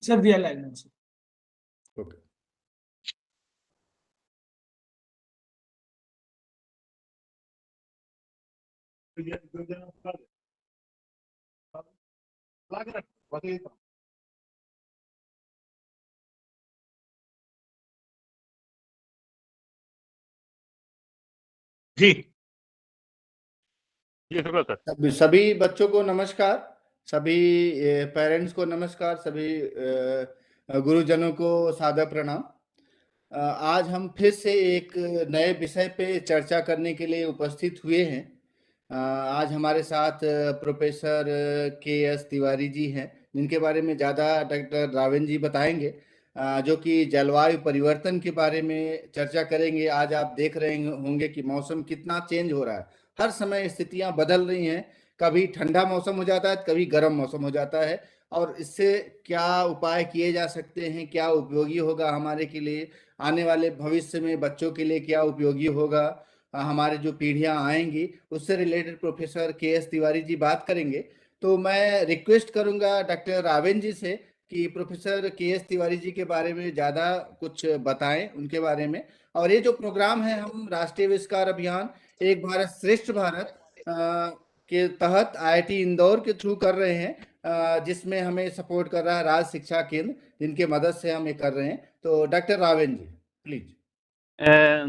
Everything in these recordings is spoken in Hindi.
Sir, we are live now, sir. Okay. Ji ji sir. सभी बच्चों को नमस्कार, सभी पेरेंट्स को नमस्कार, सभी गुरुजनों को सादर प्रणाम। आज हम फिर से एक नए विषय पे चर्चा करने के लिए उपस्थित हुए हैं। आज हमारे साथ प्रोफेसर के.एस. तिवारी जी हैं, जिनके बारे में ज़्यादा डॉक्टर रावेन जी बताएंगे, जो कि जलवायु परिवर्तन के बारे में चर्चा करेंगे। आज आप देख रहे होंगे कि मौसम कितना चेंज हो रहा है, हर समय स्थितियां बदल रही हैं। कभी ठंडा मौसम हो जाता है, कभी गर्म मौसम हो जाता है, और इससे क्या उपाय किए जा सकते हैं, क्या उपयोगी होगा हमारे के लिए, आने वाले भविष्य में बच्चों के लिए क्या उपयोगी होगा, हमारे जो पीढ़ियां आएंगी, उससे रिलेटेड प्रोफेसर के.एस. तिवारी जी बात करेंगे। तो मैं रिक्वेस्ट करूंगा डॉक्टर रावेन जी से कि प्रोफेसर के.एस. तिवारी जी के बारे में ज़्यादा कुछ बताएं, उनके बारे में। और ये जो प्रोग्राम है, हम राष्ट्रीय आविष्कार अभियान एक भारत श्रेष्ठ भारत के तहत IIT इंदौर के थ्रू कर रहे हैं, जिसमें हमें सपोर्ट कर रहा है राज्य शिक्षा केंद्र, जिनके मदद से हम ये कर रहे हैं। तो डॉक्टर रावेन जी प्लीज।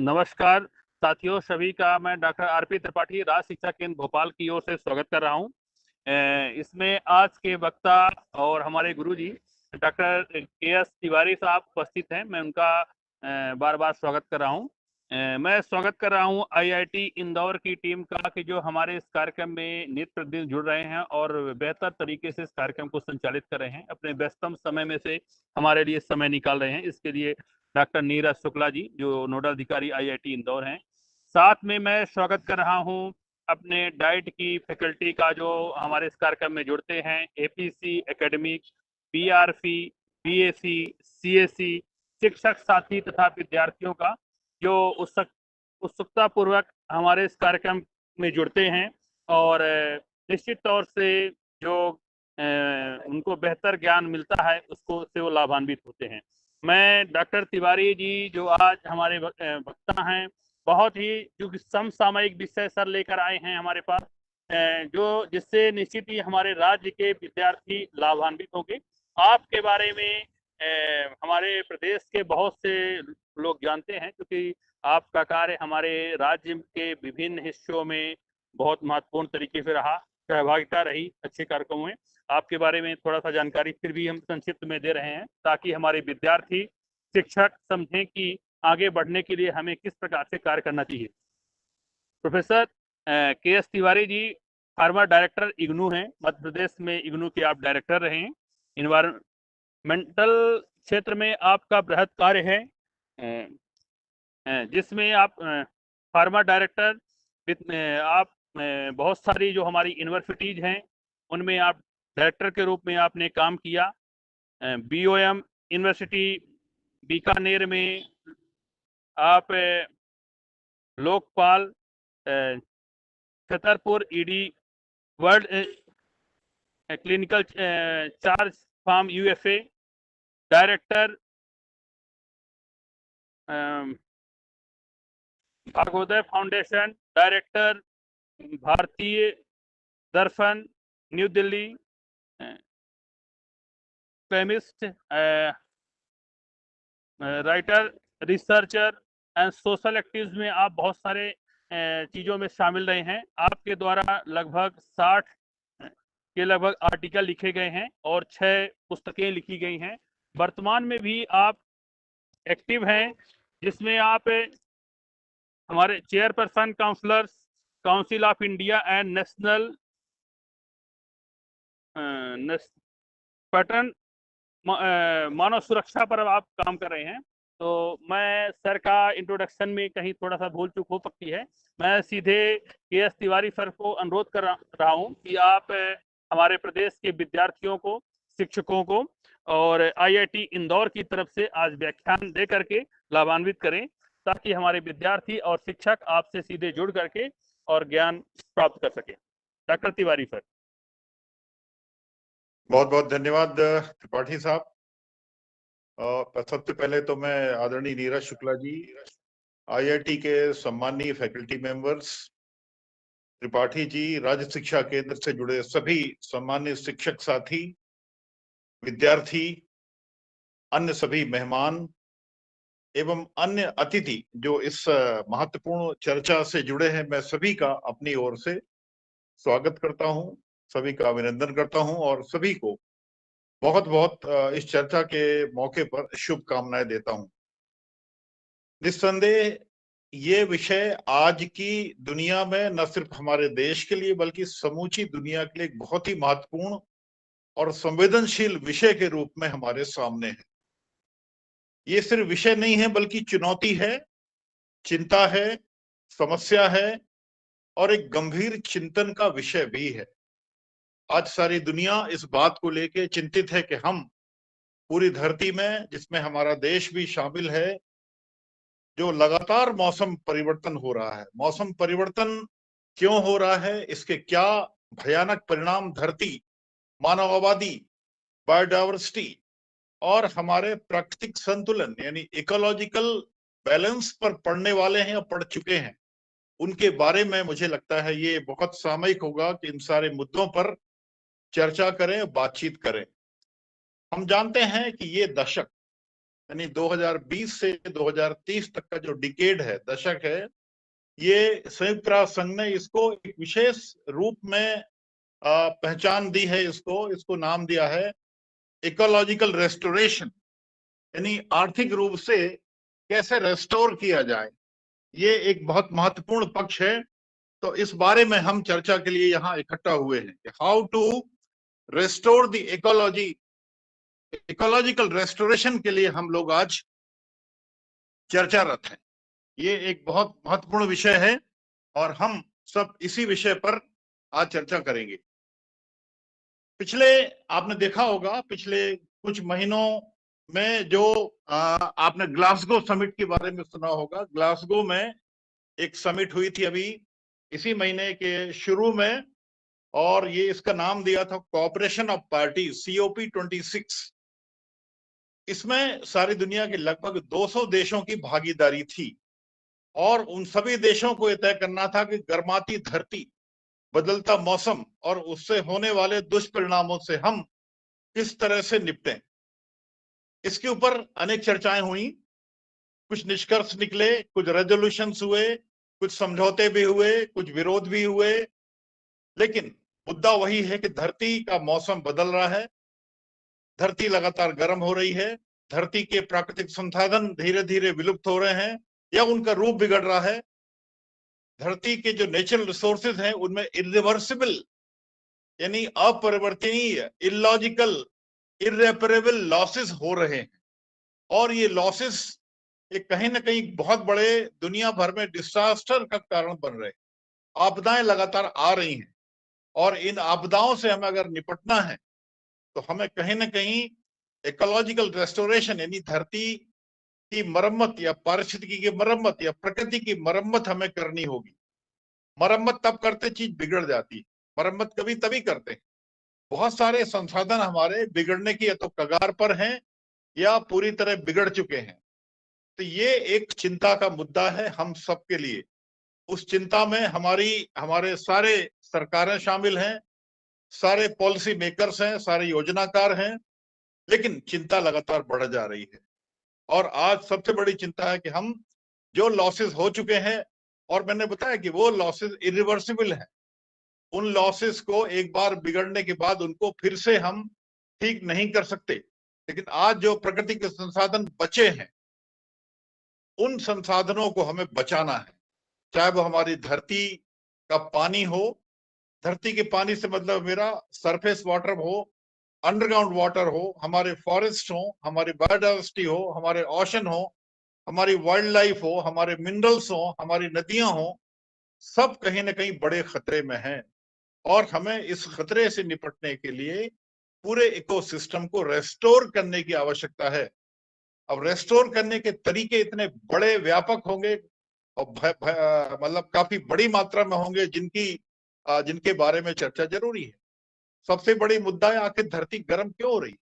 नमस्कार साथियों, सभी का मैं डॉक्टर आर.पी. त्रिपाठी राज्य शिक्षा केंद्र भोपाल की ओर से स्वागत कर रहा हूं। इसमें आज के वक्ता और हमारे गुरुजी डॉक्टर के.एस. तिवारी साहब उपस्थित हैं। मैं उनका बार बार स्वागत कर रहा हूं। मैं स्वागत कर रहा हूं IIT इंदौर की टीम का, कि जो हमारे इस कार्यक्रम में नित्य प्रतिदिन जुड़ रहे हैं और बेहतर तरीके से इस कार्यक्रम को संचालित कर रहे हैं। अपने व्यस्तम समय में से हमारे लिए समय निकाल रहे हैं। इसके लिए डॉक्टर नीरज शुक्ला जी, जो नोडल अधिकारी IIT इंदौर हैं। साथ में मैं स्वागत कर रहा हूं अपने डाइट की फैकल्टी का, जो हमारे इस कार्यक्रम में जुड़ते हैं। APC academic, PRP, BAC, CAC, शिक्षक साथी तथा विद्यार्थियों का, जो उत्सुकता पूर्वक हमारे इस कार्यक्रम में जुड़ते हैं और निश्चित तौर से जो उनको बेहतर ज्ञान मिलता है, उसको से वो लाभान्वित होते हैं। मैं डॉक्टर तिवारी जी, जो आज हमारे वक्ता हैं, बहुत ही जो समसामयिक विषय सर लेकर आए हैं हमारे पास, जो जिससे निश्चित ही हमारे राज्य के विद्यार्थी लाभान्वित होंगे। आपके बारे में हमारे प्रदेश के बहुत से लोग जानते हैं, क्योंकि आपका कार्य हमारे राज्य के विभिन्न हिस्सों में बहुत महत्वपूर्ण तरीके से रहा, सहभागिता रही अच्छे कार्यक्रमों में। आपके बारे में थोड़ा सा जानकारी फिर भी हम संक्षिप्त में दे रहे हैं, ताकि हमारे विद्यार्थी शिक्षक समझें कि आगे बढ़ने के लिए हमें किस प्रकार से कार्य करना चाहिए। Professor K S. Tiwari ji former director IGNOU हैं। मध्य प्रदेश में इग्नू के आप डायरेक्टर रहे हैं। इन्वायरमेंटल क्षेत्र में आपका बृहद कार्य है, जिसमें आप फार्मर डायरेक्टर, आप बहुत सारी जो हमारी यूनिवर्सिटीज हैं उनमें आप डायरेक्टर के रूप में आपने काम किया। BOM यूनिवर्सिटी बीकानेर में आप Lokpal, Chhatarpur ED world clinical charge farm USA director, Bhagwat foundation director, Bharatiya Darpan new Delhi, chemist, writer, researcher and social activist में आप बहुत सारे चीज़ों में शामिल रहे हैं। आपके द्वारा लगभग 60 के लगभग आर्टिकल लिखे गए हैं और 6 पुस्तकें लिखी गई हैं। वर्तमान में भी आप एक्टिव हैं, जिसमें आप हमारे chairperson counsellors council of India and national pattern मानव सुरक्षा पर आप काम कर रहे हैं। तो मैं सर का इंट्रोडक्शन में कहीं थोड़ा सा भूल चूक हो सकती है। मैं सीधे के.एस. तिवारी सर को अनुरोध कर रहा हूं कि आप हमारे प्रदेश के विद्यार्थियों को, शिक्षकों को और IIT इंदौर की तरफ से आज व्याख्यान दे करके लाभान्वित करें, ताकि हमारे विद्यार्थी और शिक्षक आपसे सीधे जुड़ करके और ज्ञान प्राप्त कर सके। Doctor Tiwari sir. बहुत बहुत धन्यवाद त्रिपाठी साहब। सबसे पहले तो मैं आदरणीय नीरज शुक्ला जी, आईआईटी के सम्मानीय फैकल्टी मेंबर्स, त्रिपाठी जी, राज्य शिक्षा केंद्र से जुड़े सभी सम्मानित शिक्षक साथी, विद्यार्थी, अन्य सभी मेहमान एवं अन्य अतिथि जो इस महत्वपूर्ण चर्चा से जुड़े हैं, मैं सभी का अपनी ओर से स्वागत करता हूं, सभी का अभिनंदन करता हूं और सभी को बहुत बहुत इस चर्चा के मौके पर शुभकामनाएं देता हूं। निस्संदेह ये विषय आज की दुनिया में न सिर्फ हमारे देश के लिए बल्कि समूची दुनिया के लिए एक बहुत ही महत्वपूर्ण और संवेदनशील विषय के रूप में हमारे सामने है। ये सिर्फ विषय नहीं है बल्कि चुनौती है, चिंता है, समस्या है और एक गंभीर चिंतन का विषय भी है। आज सारी दुनिया इस बात को लेकर चिंतित है कि हम पूरी धरती में, जिसमें हमारा देश भी शामिल है, जो लगातार मौसम परिवर्तन हो रहा है, मौसम परिवर्तन क्यों हो रहा है, इसके क्या भयानक परिणाम धरती, मानव आबादी, बायोडायवर्सिटी और हमारे प्राकृतिक संतुलन यानी इकोलॉजिकल बैलेंस पर पड़ने वाले हैं या पड़ चुके हैं, उनके बारे में मुझे लगता है ये बहुत सामयिक होगा कि इन सारे मुद्दों पर चर्चा करें, बातचीत करें। हम जानते हैं कि ये दशक यानी 2020 से 2030 तक का जो डिकेड है, दशक है, ये संयुक्त राष्ट्र संघ ने इसको एक विशेष रूप में पहचान दी है। इसको नाम दिया है इकोलॉजिकल रेस्टोरेशन, यानी आर्थिक रूप से कैसे रेस्टोर किया जाए। ये एक बहुत महत्वपूर्ण पक्ष है। तो इस बारे में हम चर्चा के लिए यहाँ इकट्ठा हुए हैं, how to restore the ecology. Ecological restoration के लिए हम लोग आज चर्चारत हैं। ये एक बहुत महत्वपूर्ण विषय है और हम सब इसी विषय पर आज चर्चा करेंगे। आपने देखा होगा पिछले कुछ महीनों में जो आपने ग्लासगो समिट के बारे में सुना होगा। ग्लासगो में एक समिट हुई थी अभी इसी महीने के शुरू में, और ये इसका नाम दिया था कोऑपरेशन ऑफ पार्टीज, COP26। इसमें सारी दुनिया के लगभग 200 देशों की भागीदारी थी और उन सभी देशों को यह तय करना था कि गर्माती धरती, बदलता मौसम और उससे होने वाले दुष्परिणामों से हम किस तरह से निपटें। इसके ऊपर अनेक चर्चाएं हुई, कुछ निष्कर्ष निकले, कुछ रेजोल्यूशंस हुए, कुछ समझौते भी हुए, कुछ विरोध भी हुए, लेकिन मुद्दा वही है कि धरती का मौसम बदल रहा है, धरती लगातार गर्म हो रही है, धरती के प्राकृतिक संसाधन धीरे धीरे विलुप्त हो रहे हैं या उनका रूप बिगड़ रहा है, धरती के जो नेचुरल रिसोर्सेज हैं उनमें इरिवर्सिबल यानी अपरिवर्तनीय, इलॉजिकल, इरेपरेबल लॉसेस हो रहे हैं और ये लॉसेस कहीं ना कहीं बहुत बड़े दुनिया भर में डिजास्टर का कारण बन रहे हैं। आपदाएं लगातार आ रही हैं और इन आपदाओं से हमें अगर निपटना है तो हमें कहीं ना कहीं इकोलॉजिकल रेस्टोरेशन यानी धरती की मरम्मत या पारिस्थितिकी की मरम्मत या प्रकृति की मरम्मत हमें करनी होगी। मरम्मत तब करते चीज बिगड़ जाती है, मरम्मत कभी तभी करते हैं। बहुत सारे संसाधन हमारे बिगड़ने की या तो कगार पर हैं या पूरी तरह बिगड़ चुके हैं। तो ये एक चिंता का मुद्दा है हम सबके लिए। उस चिंता में हमारे सारे सरकारें शामिल हैं, सारे पॉलिसी मेकर्स हैं, सारे योजनाकार हैं, लेकिन चिंता लगातार बढ़ जा रही है। और आज सबसे बड़ी चिंता है कि हम जो लॉसेस हो चुके हैं, और मैंने बताया कि वो लॉसेस इरिवर्सिबल हैं, उन लॉसेस को एक बार बिगड़ने के बाद उनको फिर से हम ठीक नहीं कर सकते। लेकिन आज जो प्रकृति के संसाधन बचे हैं उन संसाधनों को हमें बचाना है, चाहे वो हमारी धरती का पानी हो, धरती के पानी से मतलब मेरा सरफेस वाटर हो, अंडरग्राउंड वाटर हो, हमारे फॉरेस्ट हो, हमारी बायोडायवर्सिटी हो, हमारे ओशन हो, हमारी वाइल्ड लाइफ हो, हमारे मिनरल्स हो, हमारी नदियां हो, सब कहीं ना कहीं बड़े खतरे में हैं और हमें इस खतरे से निपटने के लिए पूरे इकोसिस्टम को रेस्टोर करने की आवश्यकता है। अब रेस्टोर करने के तरीके इतने बड़े व्यापक होंगे और मतलब काफी बड़ी मात्रा में होंगे जिनके बारे में चर्चा जरूरी है। सबसे बड़ी मुद्दा है आखिर धरती गर्म क्यों हो रही है।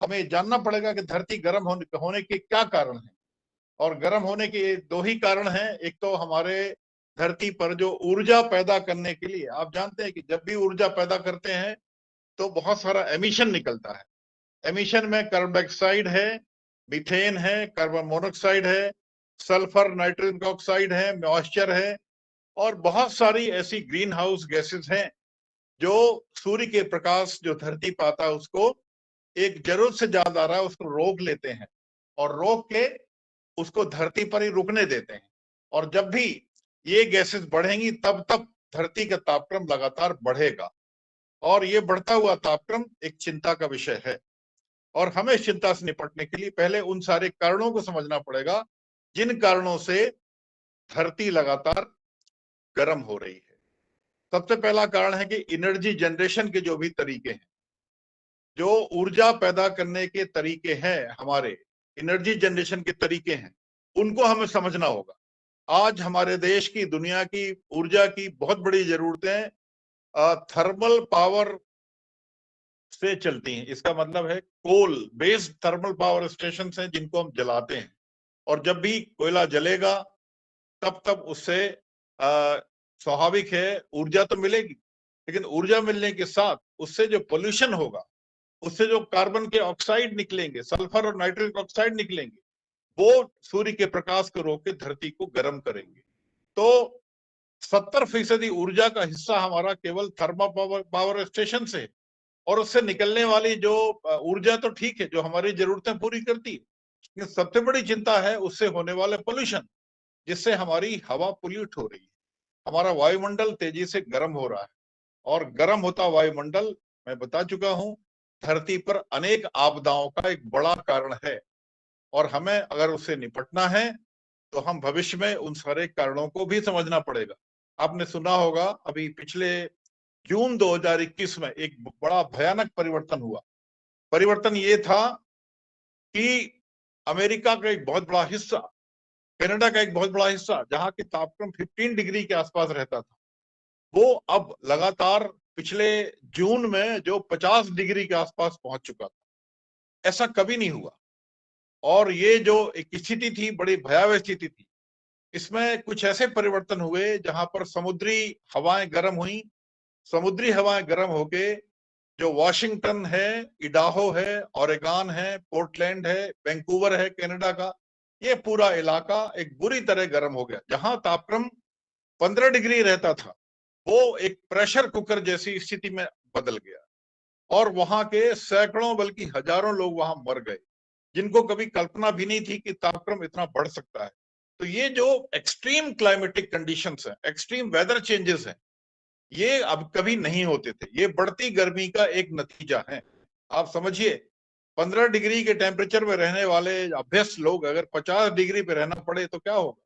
हमें जानना पड़ेगा कि धरती गर्म होने के क्या कारण है। और गर्म होने के दो ही कारण हैं। एक तो हमारे धरती पर जो ऊर्जा पैदा करने के लिए, आप जानते हैं कि जब भी ऊर्जा पैदा करते हैं तो बहुत सारा एमिशन निकलता है। एमिशन में कार्बन डाइऑक्साइड है, मीथेन है, कार्बन मोनोऑक्साइड है, सल्फर नाइट्रोजन ऑक्साइड है, मॉइस्चर है, और बहुत सारी ऐसी ग्रीन हाउस गैसेस हैं जो सूर्य के प्रकाश जो धरती पर आता है उसको एक जरूरत से ज्यादा आ रहा है उसको रोक लेते हैं, और रोक के उसको धरती पर ही रुकने देते हैं। और जब भी ये गैसेस बढ़ेंगी तब तब धरती का तापक्रम लगातार बढ़ेगा, और ये बढ़ता हुआ तापक्रम एक चिंता का विषय है। और हमें इस चिंता से निपटने के लिए पहले उन सारे कारणों को समझना पड़ेगा जिन कारणों से धरती लगातार गर्म हो रही है। सबसे पहला कारण है कि एनर्जी जनरेशन के जो भी तरीके हैं, जो ऊर्जा पैदा करने के तरीके हैं, हमारे एनर्जी जनरेशन के तरीके हैं, उनको हमें समझना होगा। आज हमारे देश की, दुनिया की ऊर्जा की बहुत बड़ी जरूरतें थर्मल पावर से चलती हैं। इसका मतलब है coal based thermal power station हैं जिनको हम जलाते हैं, और जब भी कोयला जलेगा तब तब उससे स्वाभाविक है ऊर्जा तो मिलेगी, लेकिन ऊर्जा मिलने के साथ उससे जो पोल्यूशन होगा, उससे जो कार्बन के ऑक्साइड निकलेंगे, सल्फर और नाइट्रोजन ऑक्साइड निकलेंगे, वो सूर्य के प्रकाश को रोक के धरती को गर्म करेंगे। तो 70% ऊर्जा का हिस्सा हमारा केवल थर्मल पावर स्टेशन से, और उससे निकलने वाली जो ऊर्जा तो ठीक है, जो हमारी जरूरतें पूरी करती है, लेकिन सबसे बड़ी चिंता है उससे होने वाले पोल्यूशन, जिससे हमारी हवा पोल्यूट हो रही है, हमारा वायुमंडल तेजी से गर्म हो रहा है। और गर्म होता वायुमंडल, मैं बता चुका हूं, धरती पर अनेक आपदाओं का एक बड़ा कारण है, और हमें अगर उससे निपटना है तो हम भविष्य में उन सारे कारणों को भी समझना पड़ेगा। आपने सुना होगा अभी पिछले जून 2021 में एक बड़ा भयानक परिवर्तन हुआ। परिवर्तन ये था कि अमेरिका का एक बहुत बड़ा हिस्सा, कनाडा का एक बहुत बड़ा हिस्सा, जहां की तापक्रम 15 डिग्री के आसपास रहता था, वो अब लगातार पिछले जून में जो 50 डिग्री के आसपास पहुंच चुका था। ऐसा कभी नहीं हुआ। और ये जो एक स्थिति थी, बड़ी भयावह स्थिति थी। इसमें कुछ ऐसे परिवर्तन हुए जहां पर समुद्री हवाएं गर्म हुई। समुद्री हवाएं गर्म होके जो वॉशिंगटन है, इडाहो है, ओरेगन है, पोर्टलैंड है, वैंकूवर है कनाडा का, ये पूरा इलाका एक बुरी तरह गर्म हो गया। जहां तापक्रम 15 डिग्री रहता था वो एक प्रेशर कुकर जैसी स्थिति में बदल गया, और वहां के सैकड़ों बल्कि हजारों लोग वहां मर गए, जिनको कभी कल्पना भी नहीं थी कि तापक्रम इतना बढ़ सकता है। तो ये जो एक्सट्रीम क्लाइमेटिक कंडीशंस हैं, एक्सट्रीम वेदर चेंजेस हैं, ये अब कभी नहीं होते थे। ये बढ़ती गर्मी का एक नतीजा है। आप समझिए, 15 डिग्री के टेम्परेचर में रहने वाले अभ्यस्त लोग अगर 50 डिग्री पे रहना पड़े तो क्या होगा।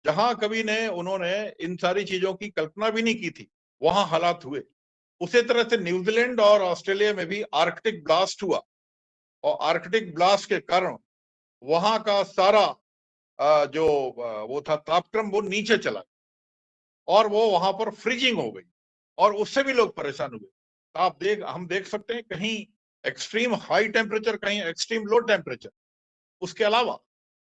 जहां कभी ने उन्होंने इन सारी चीजों की कल्पना भी नहीं की थी, वहां हालात हुए। उसी तरह से न्यूजीलैंड और ऑस्ट्रेलिया में भी आर्कटिक ब्लास्ट हुआ, और आर्कटिक ब्लास्ट के कारण वहां का सारा जो वो था तापक्रम वो नीचे चला, और वो वहां पर फ्रीजिंग हो गई, और उससे भी लोग परेशान हुए। तो हम देख सकते हैं कहीं एक्सट्रीम हाई टेम्परेचर, कहीं एक्सट्रीम लो टेम्परेचर। उसके अलावा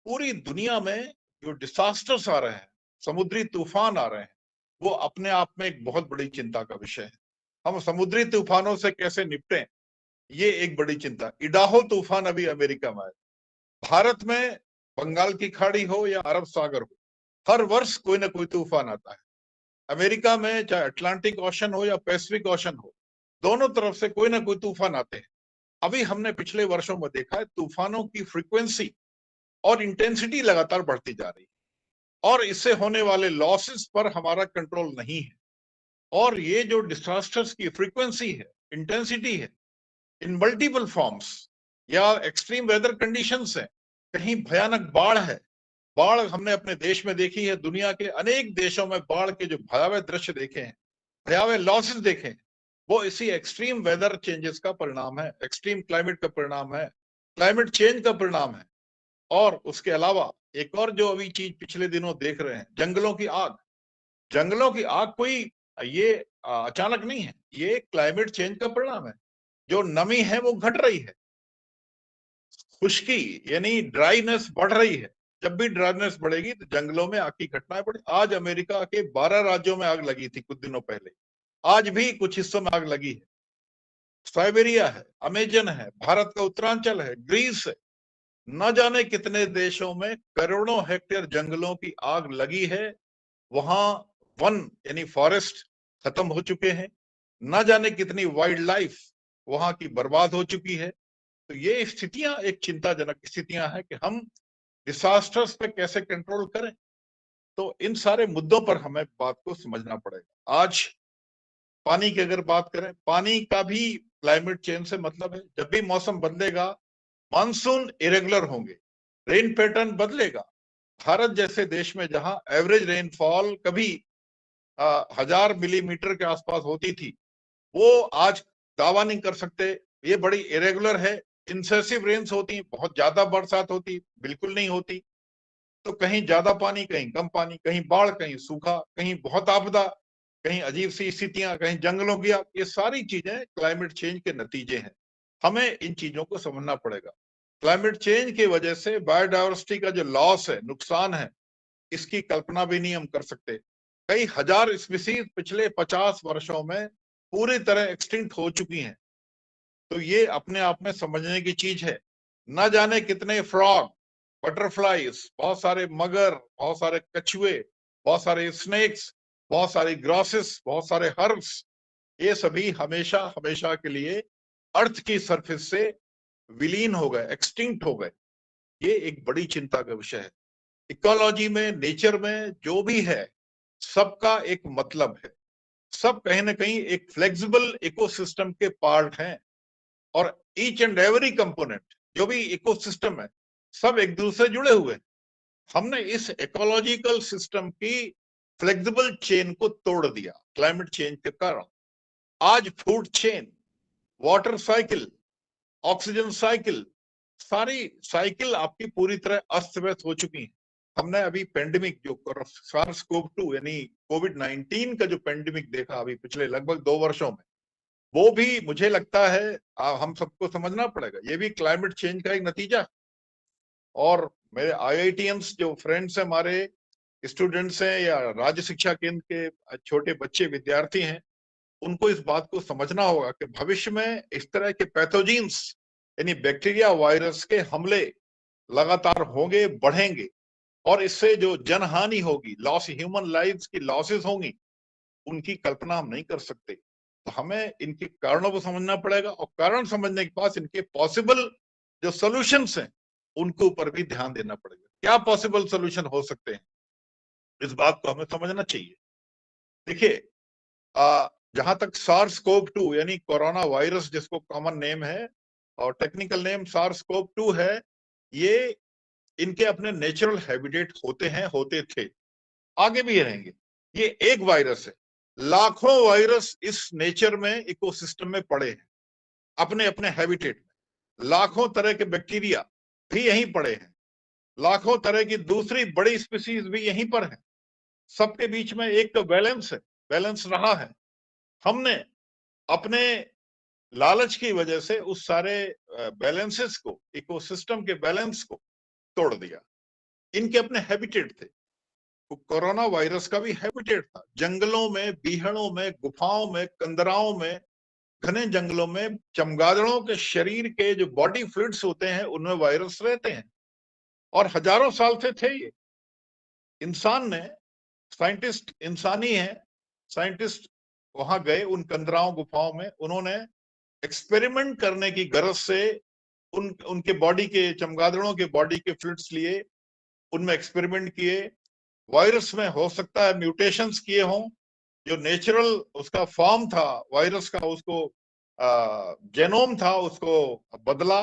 पूरी दुनिया में जो डिसास्टर्स आ रहे हैं, समुद्री तूफान आ रहे हैं, वो अपने आप में एक बहुत बड़ी चिंता का विषय है। हम समुद्री तूफानों से कैसे निपटें, ये एक बड़ी चिंता। इडाहो तूफान अभी अमेरिका में आया। भारत में बंगाल की खाड़ी हो या अरब सागर हो, हर वर्ष कोई ना कोई तूफान आता है। अमेरिका में चाहे अटलांटिक ओशन हो या पैसिफिक ओशन हो, दोनों तरफ से कोई ना कोई तूफान आते हैं। अभी हमने पिछले वर्षों में देखा है तूफानों की फ्रीक्वेंसी और इंटेंसिटी लगातार बढ़ती जा रही है, और इससे होने वाले लॉसेस पर हमारा कंट्रोल नहीं है। और ये जो डिसास्टर्स की फ्रीक्वेंसी है, इंटेंसिटी है, इन मल्टीपल फॉर्म्स, या एक्सट्रीम वेदर कंडीशंस है, कहीं भयानक बाढ़ है। बाढ़ हमने अपने देश में देखी है, दुनिया के अनेक देशों में बाढ़ के जो भयावह दृश्य देखे हैं, भयावह लॉसेस देखे हैं, वो इसी एक्सट्रीम वेदर चेंजेस का परिणाम है, एक्सट्रीम क्लाइमेट का परिणाम है, क्लाइमेट चेंज का परिणाम है। और उसके अलावा एक और जो अभी चीज पिछले दिनों देख रहे हैं, जंगलों की आग। जंगलों की आग कोई ये अचानक नहीं है, ये क्लाइमेट चेंज का परिणाम है। जो नमी है वो घट रही है, खुश्की यानी ड्राईनेस बढ़ रही है। जब भी ड्राईनेस बढ़ेगी तो जंगलों में आग की घटनाएं बढ़ी। आज अमेरिका के 12 राज्यों में आग लगी थी कुछ दिनों पहले, आज भी कुछ हिस्सों में आग लगी है। साइबेरिया है, अमेजन है, भारत का उत्तरांचल है, ग्रीस है, न जाने कितने देशों में करोड़ों हेक्टेयर जंगलों की आग लगी है। वहां वन यानी फॉरेस्ट खत्म हो चुके हैं, न जाने कितनी वाइल्ड लाइफ वहां की बर्बाद हो चुकी है। तो ये स्थितियां एक चिंताजनक स्थितियां हैं कि हम डिसास्टर्स पे कैसे कंट्रोल करें। तो इन सारे मुद्दों पर हमें बात को समझना पड़ेगा। आज पानी की अगर बात करें, पानी का भी क्लाइमेट चेंज से मतलब है। जब भी मौसम बदलेगा, मानसून इरेगुलर होंगे, रेन पैटर्न बदलेगा। भारत जैसे देश में जहां एवरेज रेनफॉल कभी 1000 मिलीमीटर के आसपास होती थी, वो आज दावा नहीं कर सकते। ये बड़ी इरेगुलर है, इंसेसिव रेन्स होती, बहुत ज्यादा बरसात होती, बिल्कुल नहीं होती। तो कहीं ज्यादा पानी, कहीं कम पानी, कहीं बाढ़, कहीं सूखा, कहीं बहुत आपदा, कहीं अजीब सी स्थितियां, कहीं जंगलों की आग। ये सारी चीजें क्लाइमेट चेंज के नतीजे हैं। हमें इन चीजों को समझना पड़ेगा। क्लाइमेट चेंज की वजह से बायोडायवर्सिटी का जो लॉस है, नुकसान है, इसकी कल्पना भी नहीं हम कर सकते। कई हजार स्पीसीज पिछले 50 वर्षों में पूरी तरह एक्सटिंक्ट हो चुकी हैं। तो ये अपने आप में समझने की चीज है। न जाने कितने फ्रॉग, बटरफ्लाईज, बहुत सारे मगर, बहुत सारे कछुए, बहुत सारे स्नेक्स, बहुत सारी ग्रॉसेस, बहुत सारे हर्ब्स, ये सभी हमेशा हमेशा के लिए अर्थ की सरफेस से विलीन हो गए, एक्सटिंक्ट हो गए। ये एक बड़ी चिंता का विषय है। इकोलॉजी में, नेचर में जो भी है, सबका एक मतलब है। सब कहीं ना कहीं एक फ्लेक्सिबल इकोसिस्टम के पार्ट हैं। और ईच एंड एवरी कंपोनेंट जो भी इकोसिस्टम है, सब एक दूसरे से जुड़े हुए हैं। हमने इस इकोलॉजिकल सिस्टम की फ्लेक्सिबल चेन को तोड़ दिया क्लाइमेट चेंज के कारण। आज food chain, water cycle, oxygen cycle, सारी साइकिल आपकी पूरी तरह अस्त व्यस्त हो चुकी है। हमने अभी पेंडेमिक जो SARS-CoV-2 यानी कोविड-19 का जो पेंडेमिक देखा अभी पिछले लगभग 2 वर्षों में, वो भी मुझे लगता है हम सबको समझना पड़ेगा, ये भी क्लाइमेट चेंज का एक नतीजा। और मेरे IITians जो फ्रेंड्स हैं, हमारे स्टूडेंट्स हैं या राज्य शिक्षा केंद्र के छोटे बच्चे विद्यार्थी हैं, उनको इस बात को समझना होगा कि भविष्य में इस तरह के पैथोजेंस यानी बैक्टीरिया, वायरस के हमले लगातार होंगे, बढ़ेंगे। और इससे जो जनहानि होगी, लॉस, ह्यूमन लाइव्स की लॉसेस होंगी, उनकी कल्पना हम नहीं कर सकते। तो हमें इनके कारणों को समझना पड़ेगा, और कारण समझने के बाद इनके पॉसिबल जो सॉल्यूशंस हैं, उनके ऊपर भी ध्यान देना पड़ेगा। क्या पॉसिबल सॉल्यूशन हो सकते हैं, इस बात को हमें समझना चाहिए। देखिए, जहां तक SARS-CoV-2 यानी कोरोना वायरस, जिसको कॉमन नेम है और टेक्निकल नेम SARS-CoV-2 है, ये इनके अपने नेचुरल हैबिटेट होते हैं, होते थे, आगे भी रहेंगे। ये एक वायरस है, लाखों वायरस इस नेचर में, इकोसिस्टम में पड़े हैं, अपने अपने हैबिटेट में। लाखों तरह के बैक्टीरिया भी यहीं पड़े हैं, लाखों तरह की दूसरी बड़ी स्पीसीज भी यहीं पर है। सबके बीच में एक तो बैलेंस है, बैलेंस रहा है। हमने अपने लालच की वजह से उस सारे बैलेंसेस को, इकोसिस्टम के बैलेंस को तोड़ दिया। इनके अपने हैबिटेट थे। कोरोना वायरस का भी हैबिटेट था, जंगलों में, बीहड़ों में, गुफाओं में, कंदराओं में, घने जंगलों में चमगादड़ों के शरीर के जो बॉडी फ्लूइड्स होते हैं, उनमें वायरस रहते हैं, और हजारों साल से थे ये। इंसान ने, साइंटिस्ट इंसानी है, साइंटिस्ट वहां गए उन कंदराओं, गुफाओं में, उन्होंने एक्सपेरिमेंट करने की गरज से उनके बॉडी के, चमगादड़ों के बॉडी के फ्लूइड्स लिए, उनमें एक्सपेरिमेंट किए। वायरस में हो सकता है म्यूटेशंस किए हों, जो नेचुरल उसका फॉर्म था वायरस का, उसको जेनोम था, उसको बदला,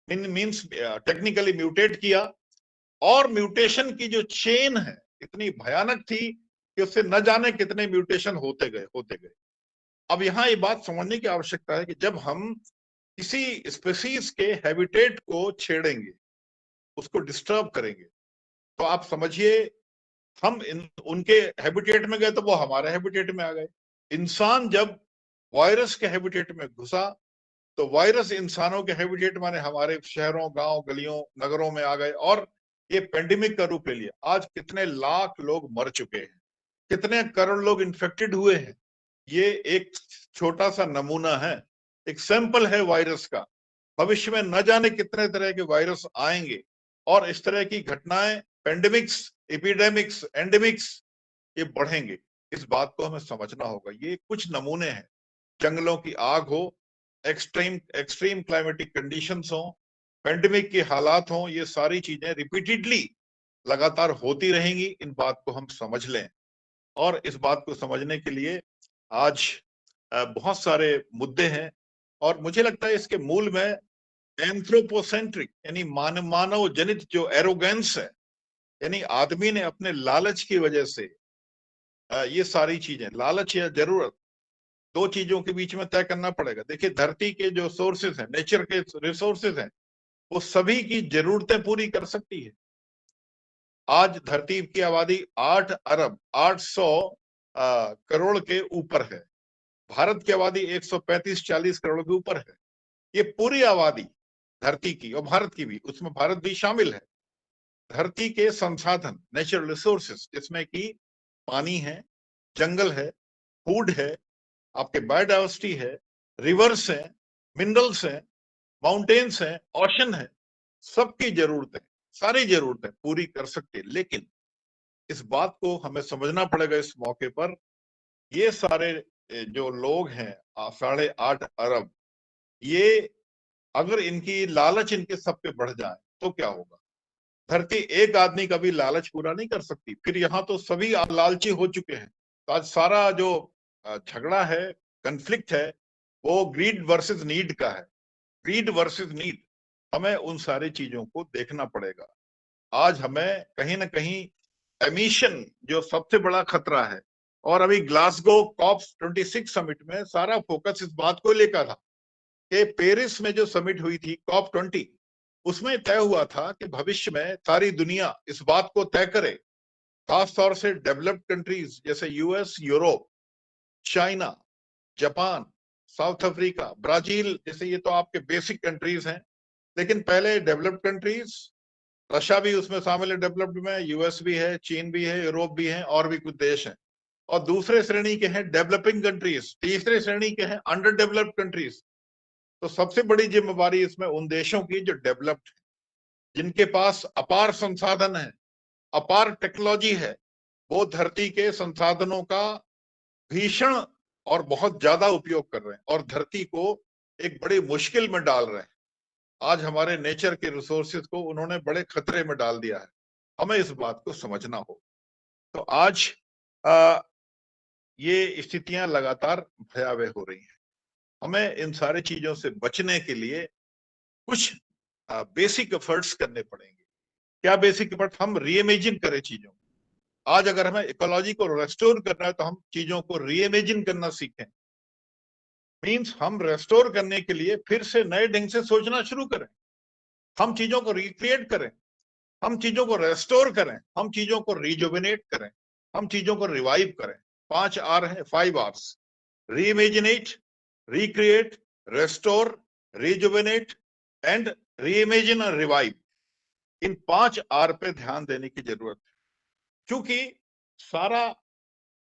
मींस टेक्निकली म्यूटेट किया। और म्यूटेशन की जो चेन है इतनी भयानक थी कि उससे न जाने कितने म्यूटेशन होते गए, होते गए। अब यहाँ ये बात समझने की आवश्यकता है कि जब हम किसी स्पीसीज के हैबिटेट को छेड़ेंगे, उसको डिस्टर्ब करेंगे, तो आप समझिए हम उनके हैबिटेट में गए तो वो हमारे हैबिटेट में आ गए। इंसान जब वायरस के हैबिटेट में घुसा, तो वायरस इंसानों के हैबिटेट माने हमारे शहरों, गांव, गलियों, नगरों में आ गए और ये पेंडेमिक का रूप ले लिया। आज कितने लाख लोग मर चुके हैं, कितने करोड़ लोग इन्फेक्टेड हुए हैं। ये एक छोटा सा नमूना है, एक सैंपल है वायरस का। भविष्य में न जाने कितने तरह के वायरस आएंगे और इस तरह की घटनाएं, पेंडेमिक्स, एपिडेमिक्स, एंडेमिक्स, ये बढ़ेंगे। इस बात को हमें समझना होगा। ये कुछ नमूने हैं, जंगलों की आग हो, एक्सट्रीम क्लाइमेटिक कंडीशंस हो, पेंडेमिक के हालात हो, ये सारी चीजें रिपीटेडली लगातार होती रहेंगी। इन बात को हम समझ लें और इस बात को समझने के लिए आज बहुत सारे मुद्दे हैं और मुझे लगता है इसके मूल में एंथ्रोपोसेंट्रिक यानी मानव जनित जो एरोगेंस है, यानी आदमी ने अपने लालच की वजह से ये सारी चीजें, लालच या जरूरत, दो चीजों के बीच में तय करना पड़ेगा। देखिए, धरती के जो सोर्सेस हैं, नेचर के रिसोर्सेज हैं, वो सभी की जरूरतें पूरी कर सकती है। आज धरती की आबादी 8 अरब 800 करोड़ के ऊपर है। भारत की आबादी 135-40 करोड़ के ऊपर है। ये पूरी आबादी धरती की और भारत की भी, उसमें भारत भी शामिल है। धरती के संसाधन, नेचुरल रिसोर्सेस, जिसमें कि पानी है, जंगल है, फूड है, आपके बायोडाइवर्सिटी है, रिवर्स है, मिनरल्स है, माउंटेन्स है, ओशन है, सबकी जरूरतें, सारी जरूरतें पूरी कर सकते हैं। लेकिन इस बात को हमें समझना पड़ेगा इस मौके पर, ये सारे जो लोग हैं 8.5 अरब, ये अगर इनकी लालच इनके सब पे बढ़ जाए तो क्या होगा? धरती एक आदमी का भी लालच पूरा नहीं कर सकती। फिर यहाँ तो सभी लालची हो चुके हैं। तो आज सारा जो झगड़ा है, कन्फ्लिक्ट है, वो ग्रीड वर्सेस नीड का है। ग्रीड वर्सेस नीड, हमें उन सारी चीजों को देखना पड़ेगा। आज हमें कहीं ना कहीं एमिशन जो सबसे बड़ा खतरा है, और अभी ग्लासगो COP26 समिट में सारा फोकस इस बात को लेकर था कि पेरिस में जो समिट हुई थी COP20, उसमें तय हुआ था कि भविष्य में सारी दुनिया इस बात को तय करे, खास तौर से डेवलप्ड कंट्रीज जैसे US, Europe, China, Japan, south Africa, Brazil, जैसे ये तो आपके बेसिक कंट्रीज हैं। लेकिन पहले डेवलप्ड कंट्रीज, रशिया भी उसमें शामिल है डेवलप्ड में, यूएस भी है, चीन भी है, यूरोप भी है, और भी कुछ देश हैं। और दूसरे श्रेणी के हैं डेवलपिंग कंट्रीज, तीसरे श्रेणी के हैं अंडर डेवलप्ड कंट्रीज। तो सबसे बड़ी जिम्मेवारी इसमें उन देशों की जो डेवलप्ड है, जिनके पास अपार संसाधन है, अपार टेक्नोलॉजी है, वो धरती के संसाधनों का भीषण और बहुत ज्यादा उपयोग कर रहे हैं और धरती को एक बड़ी मुश्किल में डाल रहे हैं। आज हमारे नेचर के रिसोर्सेज को उन्होंने बड़े खतरे में डाल दिया है। हमें इस बात को समझना हो। तो आज ये स्थितियां लगातार भयावह हो रही हैं। हमें इन सारी चीजों से बचने के लिए कुछ बेसिक एफर्ट्स करने पड़ेंगे। क्या बेसिक एफर्ट? हम रीइमेजिन करें चीजों। आज अगर हमें इकोलॉजी को रेस्टोर करना है तो हम चीजों को रीइमेजिन करना सीखें। मींस हम रेस्टोर करने के लिए फिर से नए ढंग से सोचना शुरू करें। हम चीजों को रिक्रिएट करें, हम चीजों को रेस्टोर करें, हम चीजों को रिजुविनेट करें, हम चीजों को रिवाइव करें। 5 R है, 5 Rs: reimaginate, recreate, restore, rejuvenate and reimagine और रिवाइव। इन 5 R पे ध्यान देने की जरूरत है, क्योंकि सारा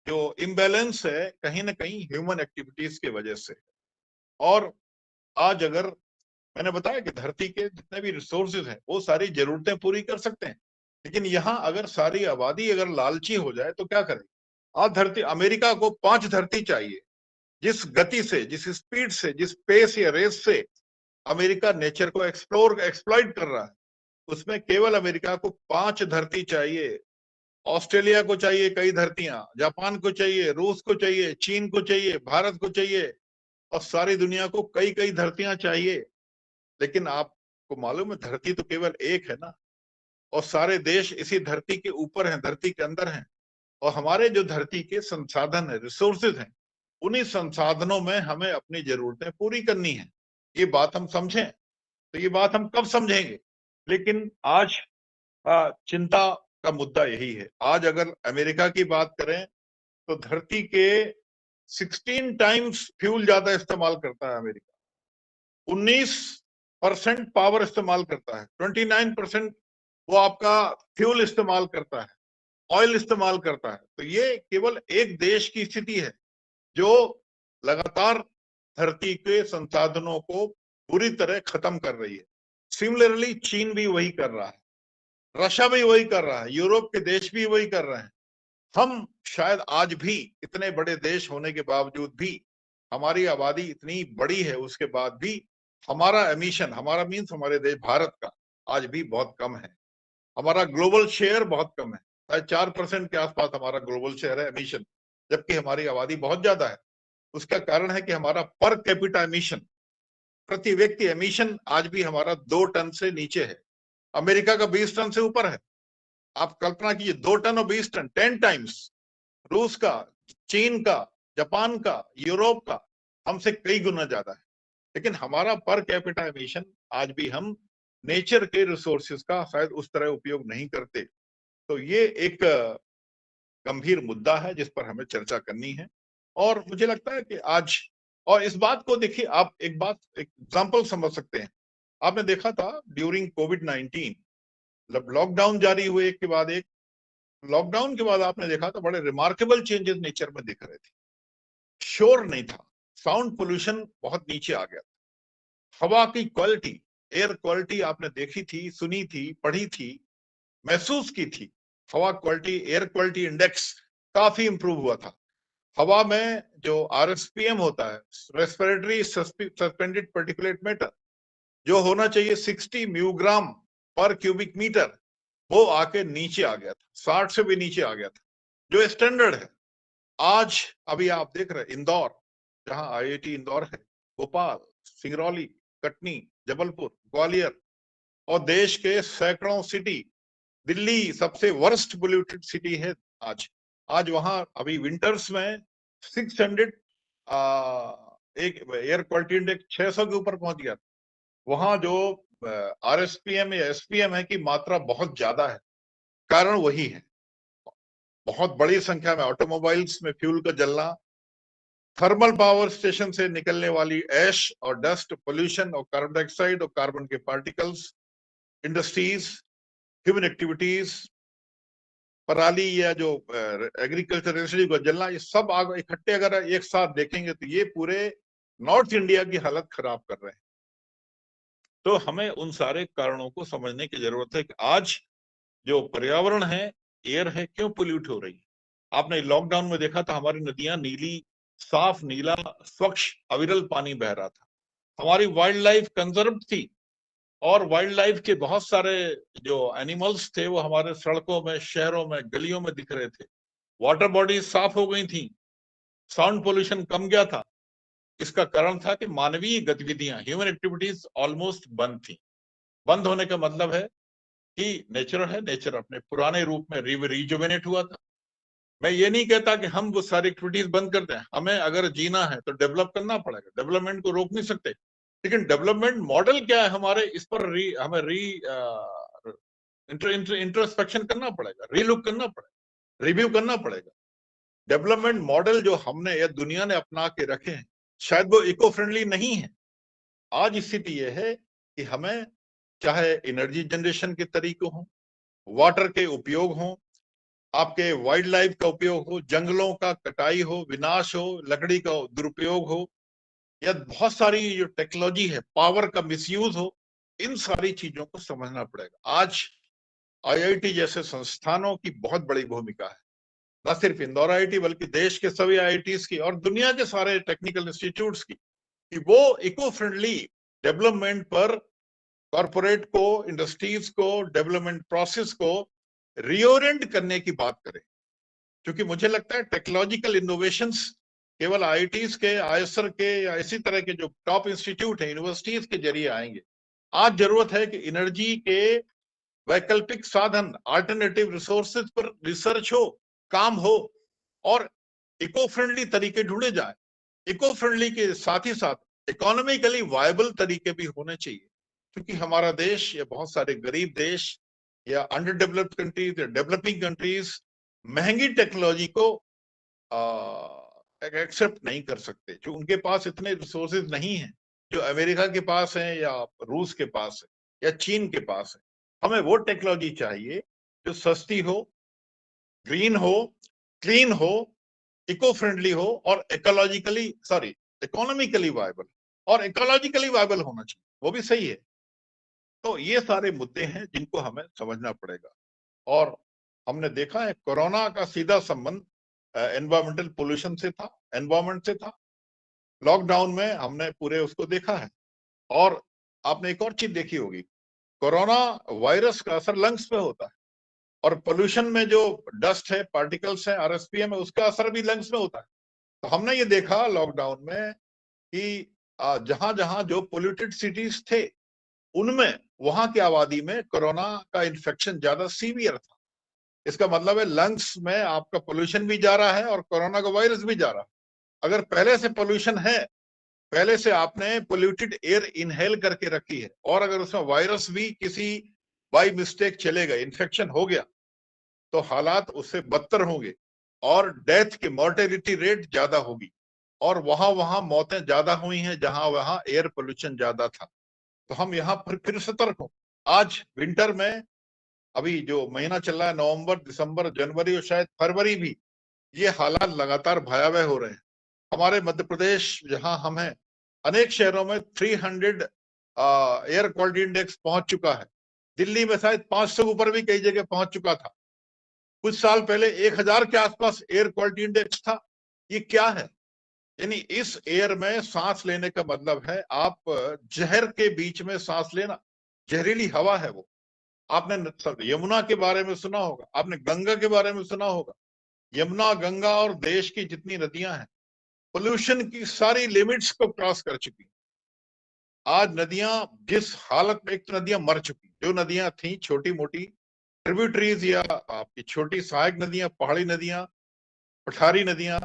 जो इम्बैलेंस है कहीं ना कहीं ह्यूमन एक्टिविटीज की वजह से। और आज अगर मैंने बताया कि धरती के जितने भी रिसोर्सेज हैं वो सारी जरूरतें पूरी कर सकते हैं, लेकिन यहाँ अगर सारी आबादी अगर लालची हो जाए तो क्या करें? आज धरती, अमेरिका को 5 धरती चाहिए। जिस गति से, जिस स्पीड से, जिस पेस या रेस से अमेरिका नेचर को एक्सप्लॉइट कर रहा है, उसमें केवल अमेरिका को 5 धरती चाहिए। ऑस्ट्रेलिया को चाहिए कई धरतियां, जापान को चाहिए, रूस को चाहिए, चीन को चाहिए, भारत को चाहिए, और सारी दुनिया को कई कई धरतियां चाहिए। लेकिन आपको मालूम है धरती तो केवल एक है ना, और सारे देश इसी धरती के ऊपर हैं, धरती के अंदर हैं। और हमारे जो धरती के संसाधन है, रिसोर्सेज हैं, उन्हीं संसाधनों में हमें अपनी जरूरतें पूरी करनी है। ये बात हम समझें। तो ये बात हम कब समझेंगे? लेकिन आज चिंता का मुद्दा यही है। आज अगर अमेरिका की बात करें तो धरती के 16 टाइम्स फ्यूल ज्यादा इस्तेमाल करता है अमेरिका। 19% पावर इस्तेमाल करता है, 29% वो आपका फ्यूल इस्तेमाल करता है, ऑयल इस्तेमाल करता है। तो ये केवल एक देश की स्थिति है जो लगातार धरती के संसाधनों को पूरी तरह खत्म कर रही है। सिमिलरली चीन भी वही कर रहा है, रशिया भी वही कर रहा है, यूरोप के देश भी वही कर रहे हैं। हम शायद आज भी इतने बड़े देश होने के बावजूद भी, हमारी आबादी इतनी बड़ी है उसके बाद भी हमारा एमिशन, हमारा मीन्स हमारे देश भारत का आज भी बहुत कम है। हमारा ग्लोबल शेयर बहुत कम है, शायद 4% के आसपास हमारा ग्लोबल शेयर है एमिशन, जबकि हमारी आबादी बहुत ज्यादा है। उसका कारण है कि हमारा पर कैपिटा एमिशन, प्रति व्यक्ति एमिशन आज भी हमारा 2 टन से नीचे है। अमेरिका का 20 टन से ऊपर है। आप कल्पना कीजिए 2 टन और 20 टन, 10 टाइम्स रूस का, चीन का, जापान का, यूरोप का हमसे कई गुना ज्यादा है। लेकिन हमारा पर कैपिटा एमिशन आज भी हम नेचर के रिसोर्सेज का शायद उस तरह उपयोग नहीं करते। तो ये एक गंभीर मुद्दा है जिस पर हमें चर्चा करनी है। और मुझे लगता है कि आज, और इस बात को देखिए, आप एक एग्जांपल समझ सकते हैं। आपने देखा था ड्यूरिंग कोविड-19, जब लॉकडाउन जारी हुए के बाद, एक लॉकडाउन के बाद आपने देखा था बड़े रिमार्केबल चेंजेस नेचर में दिख रहे थे। शोर नहीं था, साउंड पोल्यूशन बहुत नीचे आ गया था, हवा की क्वालिटी, एयर क्वालिटी आपने देखी थी, सुनी थी, पढ़ी थी, महसूस की थी। हवा क्वालिटी, एयर क्वालिटी इंडेक्स काफी इंप्रूव हुआ था। हवा में जो आरएसपीएम होता है, रेस्पिरेटरी सस्पेंडेड पार्टिकुलेट मैटर, जो होना चाहिए 60 म्यूग्राम पर क्यूबिक मीटर, वो आके नीचे आ गया था, 60 से भी नीचे आ गया था, जो स्टैंडर्ड है। आज अभी आप देख रहे हैं इंदौर, जहां आईआईटी इंदौर है, भोपाल, सिंगरौली, कटनी, जबलपुर, ग्वालियर और देश के सैकड़ों सिटी, दिल्ली सबसे वर्स्ट पोल्यूटेड सिटी है आज वहां अभी विंटर्स में 600 एक एयर क्वालिटी इंडेक्स 600 के ऊपर पहुंच गया। वहां जो आरएसपीएम या एसपीएम है की मात्रा बहुत ज्यादा है। कारण वही है, बहुत बड़ी संख्या में ऑटोमोबाइल्स में फ्यूल का जलना, थर्मल पावर स्टेशन से निकलने वाली ऐश और डस्ट, पोल्यूशन और कार्बन डाइऑक्साइड और कार्बन के पार्टिकल्स, इंडस्ट्रीज, ह्यूमन एक्टिविटीज, पराली या जो एग्रीकल्चर रेसिड्यू का जलना, ये सब आग इकट्ठे अगर एक साथ देखेंगे तो ये पूरे नॉर्थ इंडिया की हालत खराब कर रहे हैं। तो हमें उन सारे कारणों को समझने की जरूरत है कि आज जो पर्यावरण है, एयर है, क्यों पोल्यूट हो रही है। आपने लॉकडाउन में देखा था हमारी नदियां नीली, साफ नीला, स्वच्छ, अविरल पानी बह रहा था। हमारी वाइल्ड लाइफ कंजर्व थी और वाइल्ड लाइफ के बहुत सारे जो एनिमल्स थे वो हमारे सड़कों में, शहरों में, गलियों में दिख रहे थे। वाटर बॉडीज साफ हो गई थी, साउंड पोल्यूशन कम गया था। इसका कारण था कि मानवीय गतिविधियां, ह्यूमन एक्टिविटीज ऑलमोस्ट बंद थी। बंद होने का मतलब है कि नेचर है, नेचर अपने पुराने रूप में रिजुवेनेट हुआ था। मैं ये नहीं कहता कि हम वो सारी एक्टिविटीज बंद कर दें। हमें अगर जीना है तो डेवलप करना पड़ेगा, डेवलपमेंट को रोक नहीं सकते। लेकिन डेवलपमेंट मॉडल क्या है हमारे, इस पर हमें इंट्रोस्पेक्शन करना पड़ेगा, रीलुक करना पड़ेगा, रिव्यू करना पड़ेगा। डेवलपमेंट मॉडल जो हमने या दुनिया ने अपना के रखे हैं, शायद वो इको फ्रेंडली नहीं है। आज स्थिति यह है कि हमें चाहे एनर्जी जनरेशन के तरीके हों, वाटर के उपयोग हों, आपके वाइल्ड लाइफ का उपयोग हो, जंगलों का कटाई हो, विनाश हो, लकड़ी का दुरुपयोग हो, या बहुत सारी जो टेक्नोलॉजी है, पावर का मिसयूज हो, इन सारी चीजों को समझना पड़ेगा। आज आईआईटी जैसे संस्थानों की बहुत बड़ी भूमिका है, न सिर्फ इंदौर आईआईटी बल्कि देश के सभी आईआईटीज की और दुनिया के सारे टेक्निकल इंस्टीट्यूट्स की, कि वो इको फ्रेंडली डेवलपमेंट पर कॉर्पोरेट को, इंडस्ट्रीज को, डेवलपमेंट प्रोसेस को रीओरिएंट करने की बात करें। क्योंकि मुझे लगता है टेक्नोलॉजिकल इनोवेशंस केवल आईआईटीज के, आईएसआर के या इसी तरह के जो टॉप इंस्टीट्यूट है, यूनिवर्सिटीज के जरिए आएंगे। आज जरूरत है कि एनर्जी के वैकल्पिक साधन, अल्टरनेटिव रिसोर्सेज पर रिसर्च हो, काम हो और इको फ्रेंडली तरीके ढूंढे जाए। इको फ्रेंडली के साथ ही साथ इकोनॉमिकली वायबल तरीके भी होने चाहिए, क्योंकि हमारा देश या बहुत सारे गरीब देश या अंडर डेवलप्ड कंट्रीज या डेवलपिंग कंट्रीज महंगी टेक्नोलॉजी को एक्सेप्ट नहीं कर सकते, जो उनके पास इतने रिसोर्सेज नहीं है। जो अमेरिका के पास है या रूस के पास है या चीन के पास है। हमें वो टेक्नोलॉजी चाहिए जो सस्ती हो, ग्रीन हो, क्लीन हो, इको फ्रेंडली हो और इकोनॉमिकली वायबल और इकोलॉजिकली वायबल होना चाहिए, वो भी सही है। तो ये सारे मुद्दे हैं जिनको हमें समझना पड़ेगा। और हमने देखा है कोरोना का सीधा संबंध एनवायरमेंटल पोल्यूशन से था, एनवायरमेंट से था। लॉकडाउन में हमने पूरे उसको देखा है। और आपने एक और चीज देखी होगी, कोरोना वायरस का असर लंग्स पे होता है और पोल्यूशन में जो डस्ट है, पार्टिकल्स है, आरएसपीएम है, उसका असर भी लंग्स में होता है। तो हमने ये देखा लॉकडाउन में कि जहां जहां जो पोल्यूटेड सिटीज थे उनमें वहां की आबादी में कोरोना का इन्फेक्शन ज्यादा सीवियर था। इसका मतलब है लंग्स में आपका पोल्यूशन भी जा रहा है और कोरोना का वायरस भी जा रहा है। अगर पहले से पोल्यूशन है, पहले से आपने पोल्यूटेड एयर इनहेल करके रखी है और अगर उसमें वायरस भी किसी बाई मिस्टेक चले गए, इन्फेक्शन हो गया, तो हालात उससे बदतर होंगे और डेथ की मॉर्टेलिटी रेट ज्यादा होगी। और वहां मौतें ज्यादा हुई हैं जहां वहां एयर पोल्यूशन ज्यादा था। तो हम यहाँ पर फिर सतर्क हो। आज विंटर में अभी जो महीना चल रहा है, नवंबर, दिसंबर, जनवरी और शायद फरवरी भी, ये हालात लगातार भयावह हो रहे हैं। हमारे मध्य प्रदेश जहां हम हैं, अनेक शहरों में 300 एयर क्वालिटी इंडेक्स पहुंच चुका है। दिल्ली में शायद 500 के ऊपर भी कई जगह पहुंच चुका था। कुछ साल पहले 1000 के आसपास एयर क्वालिटी इंडेक्स था। ये क्या है? यानी इस एयर में सांस लेने का मतलब है आप जहर के बीच में सांस लेना, जहरीली हवा है वो। आपने यमुना के बारे में सुना होगा, आपने गंगा के बारे में सुना होगा। यमुना, गंगा और देश की जितनी नदियां हैं, पोल्यूशन की सारी लिमिट्स को क्रॉस कर चुकी। आज नदियां जिस हालत में, एक तो नदियां मर चुकी, जो नदियां थी छोटी मोटी ट्रिब्यूटरीज या आपकी छोटी सहायक नदियां, पहाड़ी नदियां, पठारी नदियां,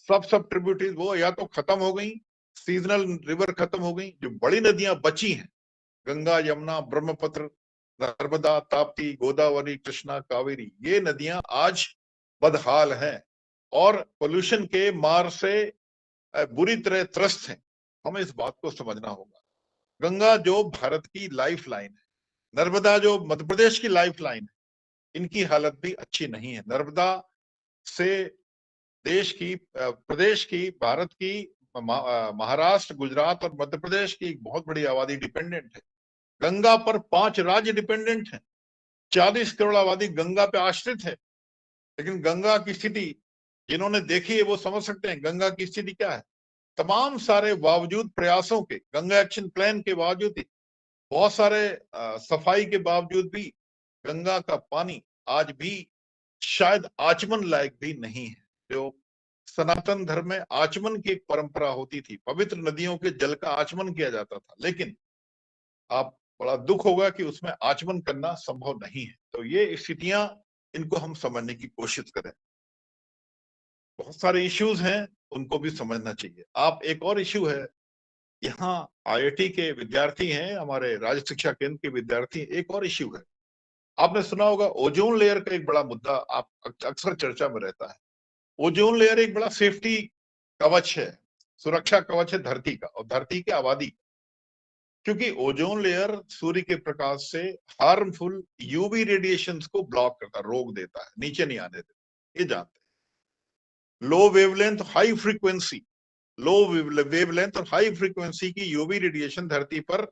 सब ट्रिब्यूटरीज वो या तो खत्म हो गई, सीजनल रिवर खत्म हो गई। जो बड़ी नदियां बची हैं, गंगा, यमुना, ब्रह्मपुत्र, नर्मदा, ताप्ती, गोदावरी, कृष्णा, कावेरी, ये नदियां आज बदहाल हैं और पोल्यूशन के मार से बुरी तरह त्रस्त हैं। हमें इस बात को समझना होगा। गंगा जो भारत की लाइफ लाइन है, नर्मदा जो मध्य प्रदेश की लाइफ लाइन है, इनकी हालत भी अच्छी नहीं है। नर्मदा से देश की, प्रदेश की, भारत की, महाराष्ट्र, गुजरात और मध्य प्रदेश की एक बहुत बड़ी आबादी डिपेंडेंट है। गंगा पर 5 राज्य डिपेंडेंट हैं। 40 करोड़ आबादी गंगा पे आश्रित है। लेकिन गंगा की स्थिति जिन्होंने देखी है वो समझ सकते हैं गंगा की स्थिति क्या है। तमाम सारे बावजूद प्रयासों के, गंगा एक्शन प्लान के बावजूद भी, बहुत सारे सफाई के बावजूद भी गंगा का पानी आज भी शायद आचमन लायक भी नहीं है। जो सनातन धर्म में आचमन की एक परंपरा होती थी, पवित्र नदियों के जल का आचमन किया जाता था, लेकिन आप बड़ा दुख होगा कि उसमें आचमन करना संभव नहीं है। तो ये स्थितियां, इनको हम समझने की कोशिश करें। बहुत सारे इश्यूज हैं, उनको भी समझना चाहिए। आप एक और इश्यू है, यहाँ आईआईटी के विद्यार्थी हैं, हमारे राज्य शिक्षा केंद्र के विद्यार्थी, एक और इश्यू है। आपने सुना होगा ओजोन लेयर का एक बड़ा मुद्दा आप अक्सर चर्चा में रहता है। ओजोन लेयर एक बड़ा सेफ्टी कवच है, सुरक्षा कवच है धरती का और धरती की आबादी। क्योंकि ओजोन लेयर सूर्य के प्रकाश से हार्मफुल यूवी रेडिएशंस को ब्लॉक करता, रोक देता है, नीचे नहीं आने देता, ये जानते हैं। लो वेवलेंथ हाई फ्रीक्वेंसी, लो वेवलेंथ और हाई फ्रीक्वेंसी की यूवी रेडिएशन धरती पर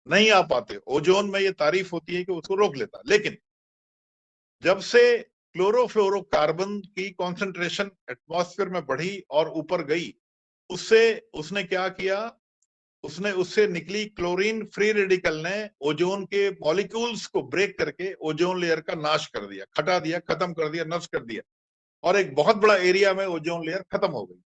नहीं आ पाते। ओजोन में ये तारीफ होती है कि उसको रोक लेता। लेकिन जब से क्लोरोफ्लोरोकार्बन की कॉन्सेंट्रेशन एटमॉस्फेयर में बढ़ी और ऊपर गई, उसने क्या किया, उससे निकली क्लोरीन फ्री रेडिकल ने ओजोन के मॉलिक्यूल्स को ब्रेक करके ओजोन लेयर का नाश कर दिया, हटा दिया, खत्म कर दिया, नष्ट कर दिया और एक बहुत बड़ा एरिया में ओजोन लेयर खत्म हो गई।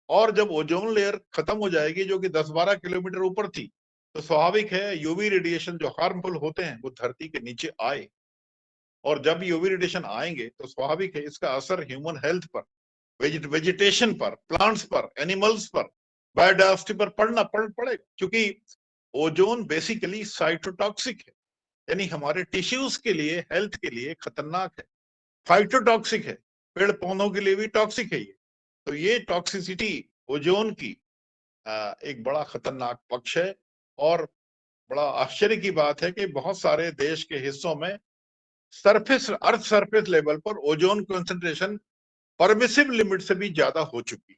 और जब ओजोन लेयर खत्म हो जाएगी, जो कि 10-12 किलोमीटर ऊपर थी, तो स्वाभाविक है यूवी रेडिएशन जो हार्मफुल होते हैं वो धरती के नीचे आए। और जब यूवी रेडिएशन आएंगे तो स्वाभाविक है इसका असर ह्यूमन हेल्थ पर, वेजिटेशन पर, प्लांट्स पर, एनिमल्स पर, बायोडाइवर्सिटी पर पड़ेगा। क्योंकि ओजोन बेसिकली साइटोटॉक्सिक है, यानी हमारे टिश्यूज के लिए, हेल्थ के लिए खतरनाक है। फाइटोटॉक्सिक है, पेड़ पौधों के लिए भी टॉक्सिक है ये। तो ये टॉक्सिसिटी ओजोन की एक बड़ा खतरनाक पक्ष है। और बड़ा आश्चर्य की बात है कि बहुत सारे देश के हिस्सों में अर्थ सरफेस लेवल पर ओजोन कंसंट्रेशन परमिसिव लिमिट से भी ज्यादा हो चुकी।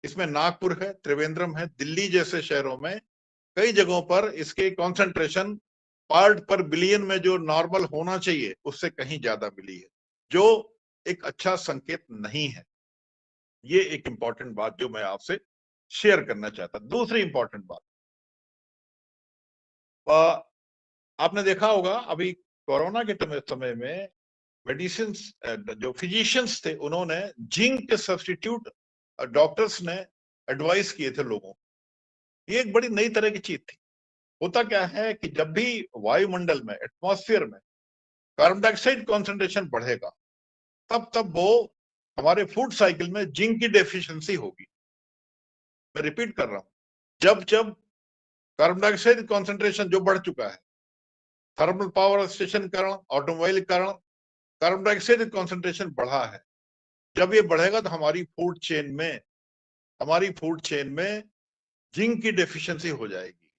इसमें नागपुर है, त्रिवेंद्रम है, दिल्ली जैसे शहरों में कई जगहों पर इसके कंसंट्रेशन पार्ट पर बिलियन में जो नॉर्मल होना चाहिए उससे कहीं ज्यादा मिली है, जो एक अच्छा संकेत नहीं है। ये एक इंपॉर्टेंट बात जो मैं आपसे शेयर करना चाहता। दूसरी इंपॉर्टेंट बात, आपने देखा होगा अभी कोरोना के समय में मेडिसिन जो फिजिशियंस थे उन्होंने जिंक के सब्स्टिट्यूट डॉक्टर्स ने एडवाइस किए थे लोगों को। ये एक बड़ी नई तरह की चीज थी। होता क्या है कि जब भी वायुमंडल में, एटमॉस्फेयर में कार्बन डाइऑक्साइड कॉन्सेंट्रेशन बढ़ेगा तब वो हमारे फूड साइकिल में जिंक की डेफिशिएंसी होगी। मैं रिपीट कर रहा हूं, जब कार्बन डाइऑक्साइड कॉन्सेंट्रेशन जो बढ़ चुका है, थर्मल पावर स्टेशन कारण, ऑटोमोबाइल कारण कार्बन डाइऑक्साइड कॉन्सेंट्रेशन बढ़ा है। जब ये बढ़ेगा तो हमारी फूड चेन में जिंक की डेफिशिएंसी हो जाएगी।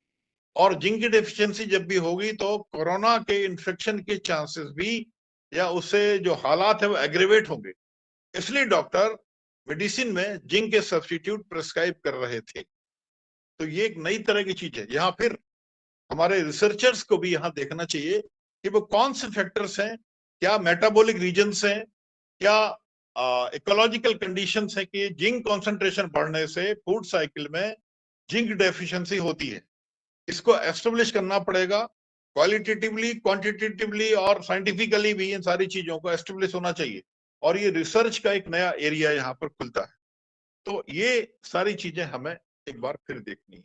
और जिंक की डेफिशिएंसी जब भी होगी तो कोरोना के इन्फेक्शन के चांसेस भी, या उससे जो हालात है वो एग्रेवेट होंगे। इसलिए डॉक्टर मेडिसिन में जिंक के सब्स्टिट्यूट प्रिस्क्राइब कर रहे थे। तो ये एक नई तरह की चीज है। यहाँ फिर हमारे रिसर्चर्स को भी यहाँ देखना चाहिए कि वो कौन से फैक्टर्स हैं, क्या मेटाबॉलिक रीजन्स हैं, क्या इकोलॉजिकल कंडीशंस है कि जिंक कॉन्सेंट्रेशन बढ़ने से फूड साइकिल में जिंक डेफिशिएंसी होती है। इसको एस्टेब्लिश करना पड़ेगा क्वालिटेटिवली, क्वांटिटेटिवली और साइंटिफिकली भी। इन सारी चीजों को एस्टेब्लिश होना चाहिए और ये रिसर्च का एक नया एरिया यहाँ पर खुलता है। तो ये सारी चीजें हमें एक बार फिर देखनी है।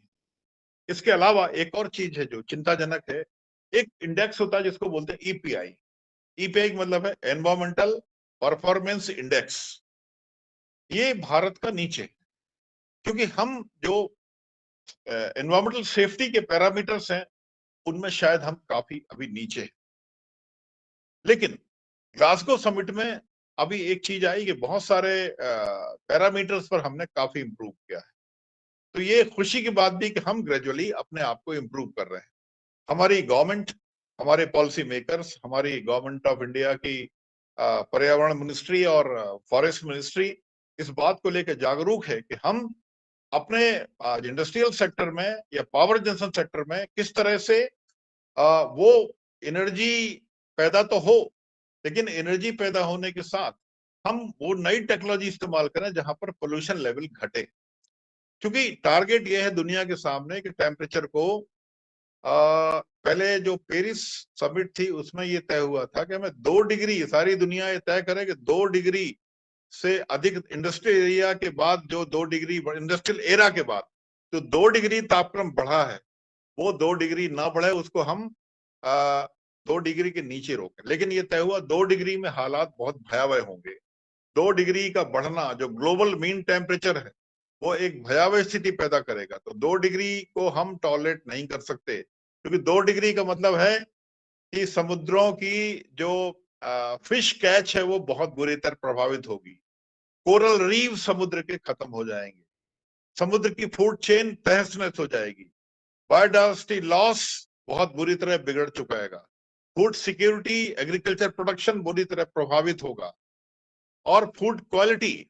इसके अलावा एक और चीज है जो चिंताजनक है। एक इंडेक्स होता है जिसको बोलते हैं ईपीआई। ईपीआई का मतलब है एनवायरमेंटल परफॉर्मेंस इंडेक्स। ये भारत का नीचे, क्योंकि हम जो एनवायरमेंटल सेफ्टी के पैरामीटर्स हैं उनमें शायद हम काफी अभी नीचे हैं। लेकिन ग्लासगो समिट में अभी एक चीज आई कि बहुत सारे पैरामीटर्स पर हमने काफी इंप्रूव किया है। तो ये खुशी की बात भी कि हम ग्रेजुअली अपने आप को इंप्रूव कर रहे हैं। हमारी गवर्नमेंट, हमारे पॉलिसी मेकर्स, हमारी गवर्नमेंट ऑफ इंडिया की पर्यावरण मिनिस्ट्री और फॉरेस्ट मिनिस्ट्री इस बात को लेकर जागरूक है कि हम अपने इंडस्ट्रियल सेक्टर में या पावर जनरेशन सेक्टर में किस तरह से वो एनर्जी पैदा तो हो, लेकिन एनर्जी पैदा होने के साथ हम वो नई टेक्नोलॉजी इस्तेमाल करें जहां पर पोल्यूशन लेवल घटे। क्योंकि टारगेट ये है दुनिया के सामने कि टेम्परेचर को पहले जो पेरिस समिट थी उसमें ये तय हुआ था कि हमें 2 डिग्री, सारी दुनिया ये तय करे कि 2 डिग्री से अधिक इंडस्ट्रियल एरिया के बाद, जो 2 डिग्री इंडस्ट्रियल एरा के बाद जो 2 डिग्री तापक्रम बढ़ा है वो 2 डिग्री ना बढ़े, उसको हम 2 डिग्री के नीचे रोकें। लेकिन ये तय हुआ 2 डिग्री में हालात बहुत भयावह होंगे। 2 डिग्री का बढ़ना जो ग्लोबल मीन टेम्परेचर है वो एक भयावह स्थिति पैदा करेगा। तो 2 डिग्री को हम टॉलरेट नहीं कर सकते, क्योंकि 2 डिग्री का मतलब है कि समुद्रों की जो फिश कैच है वो बहुत बुरी तरह प्रभावित होगी। कोरल रीफ समुद्र के खत्म हो जाएंगे, समुद्र की फूड चेन तहस नहस हो जाएगी, बायोडाइवर्सिटी लॉस बहुत बुरी तरह बिगड़ चुका है, फूड सिक्योरिटी, एग्रीकल्चर प्रोडक्शन बुरी तरह प्रभावित होगा। और फूड क्वालिटी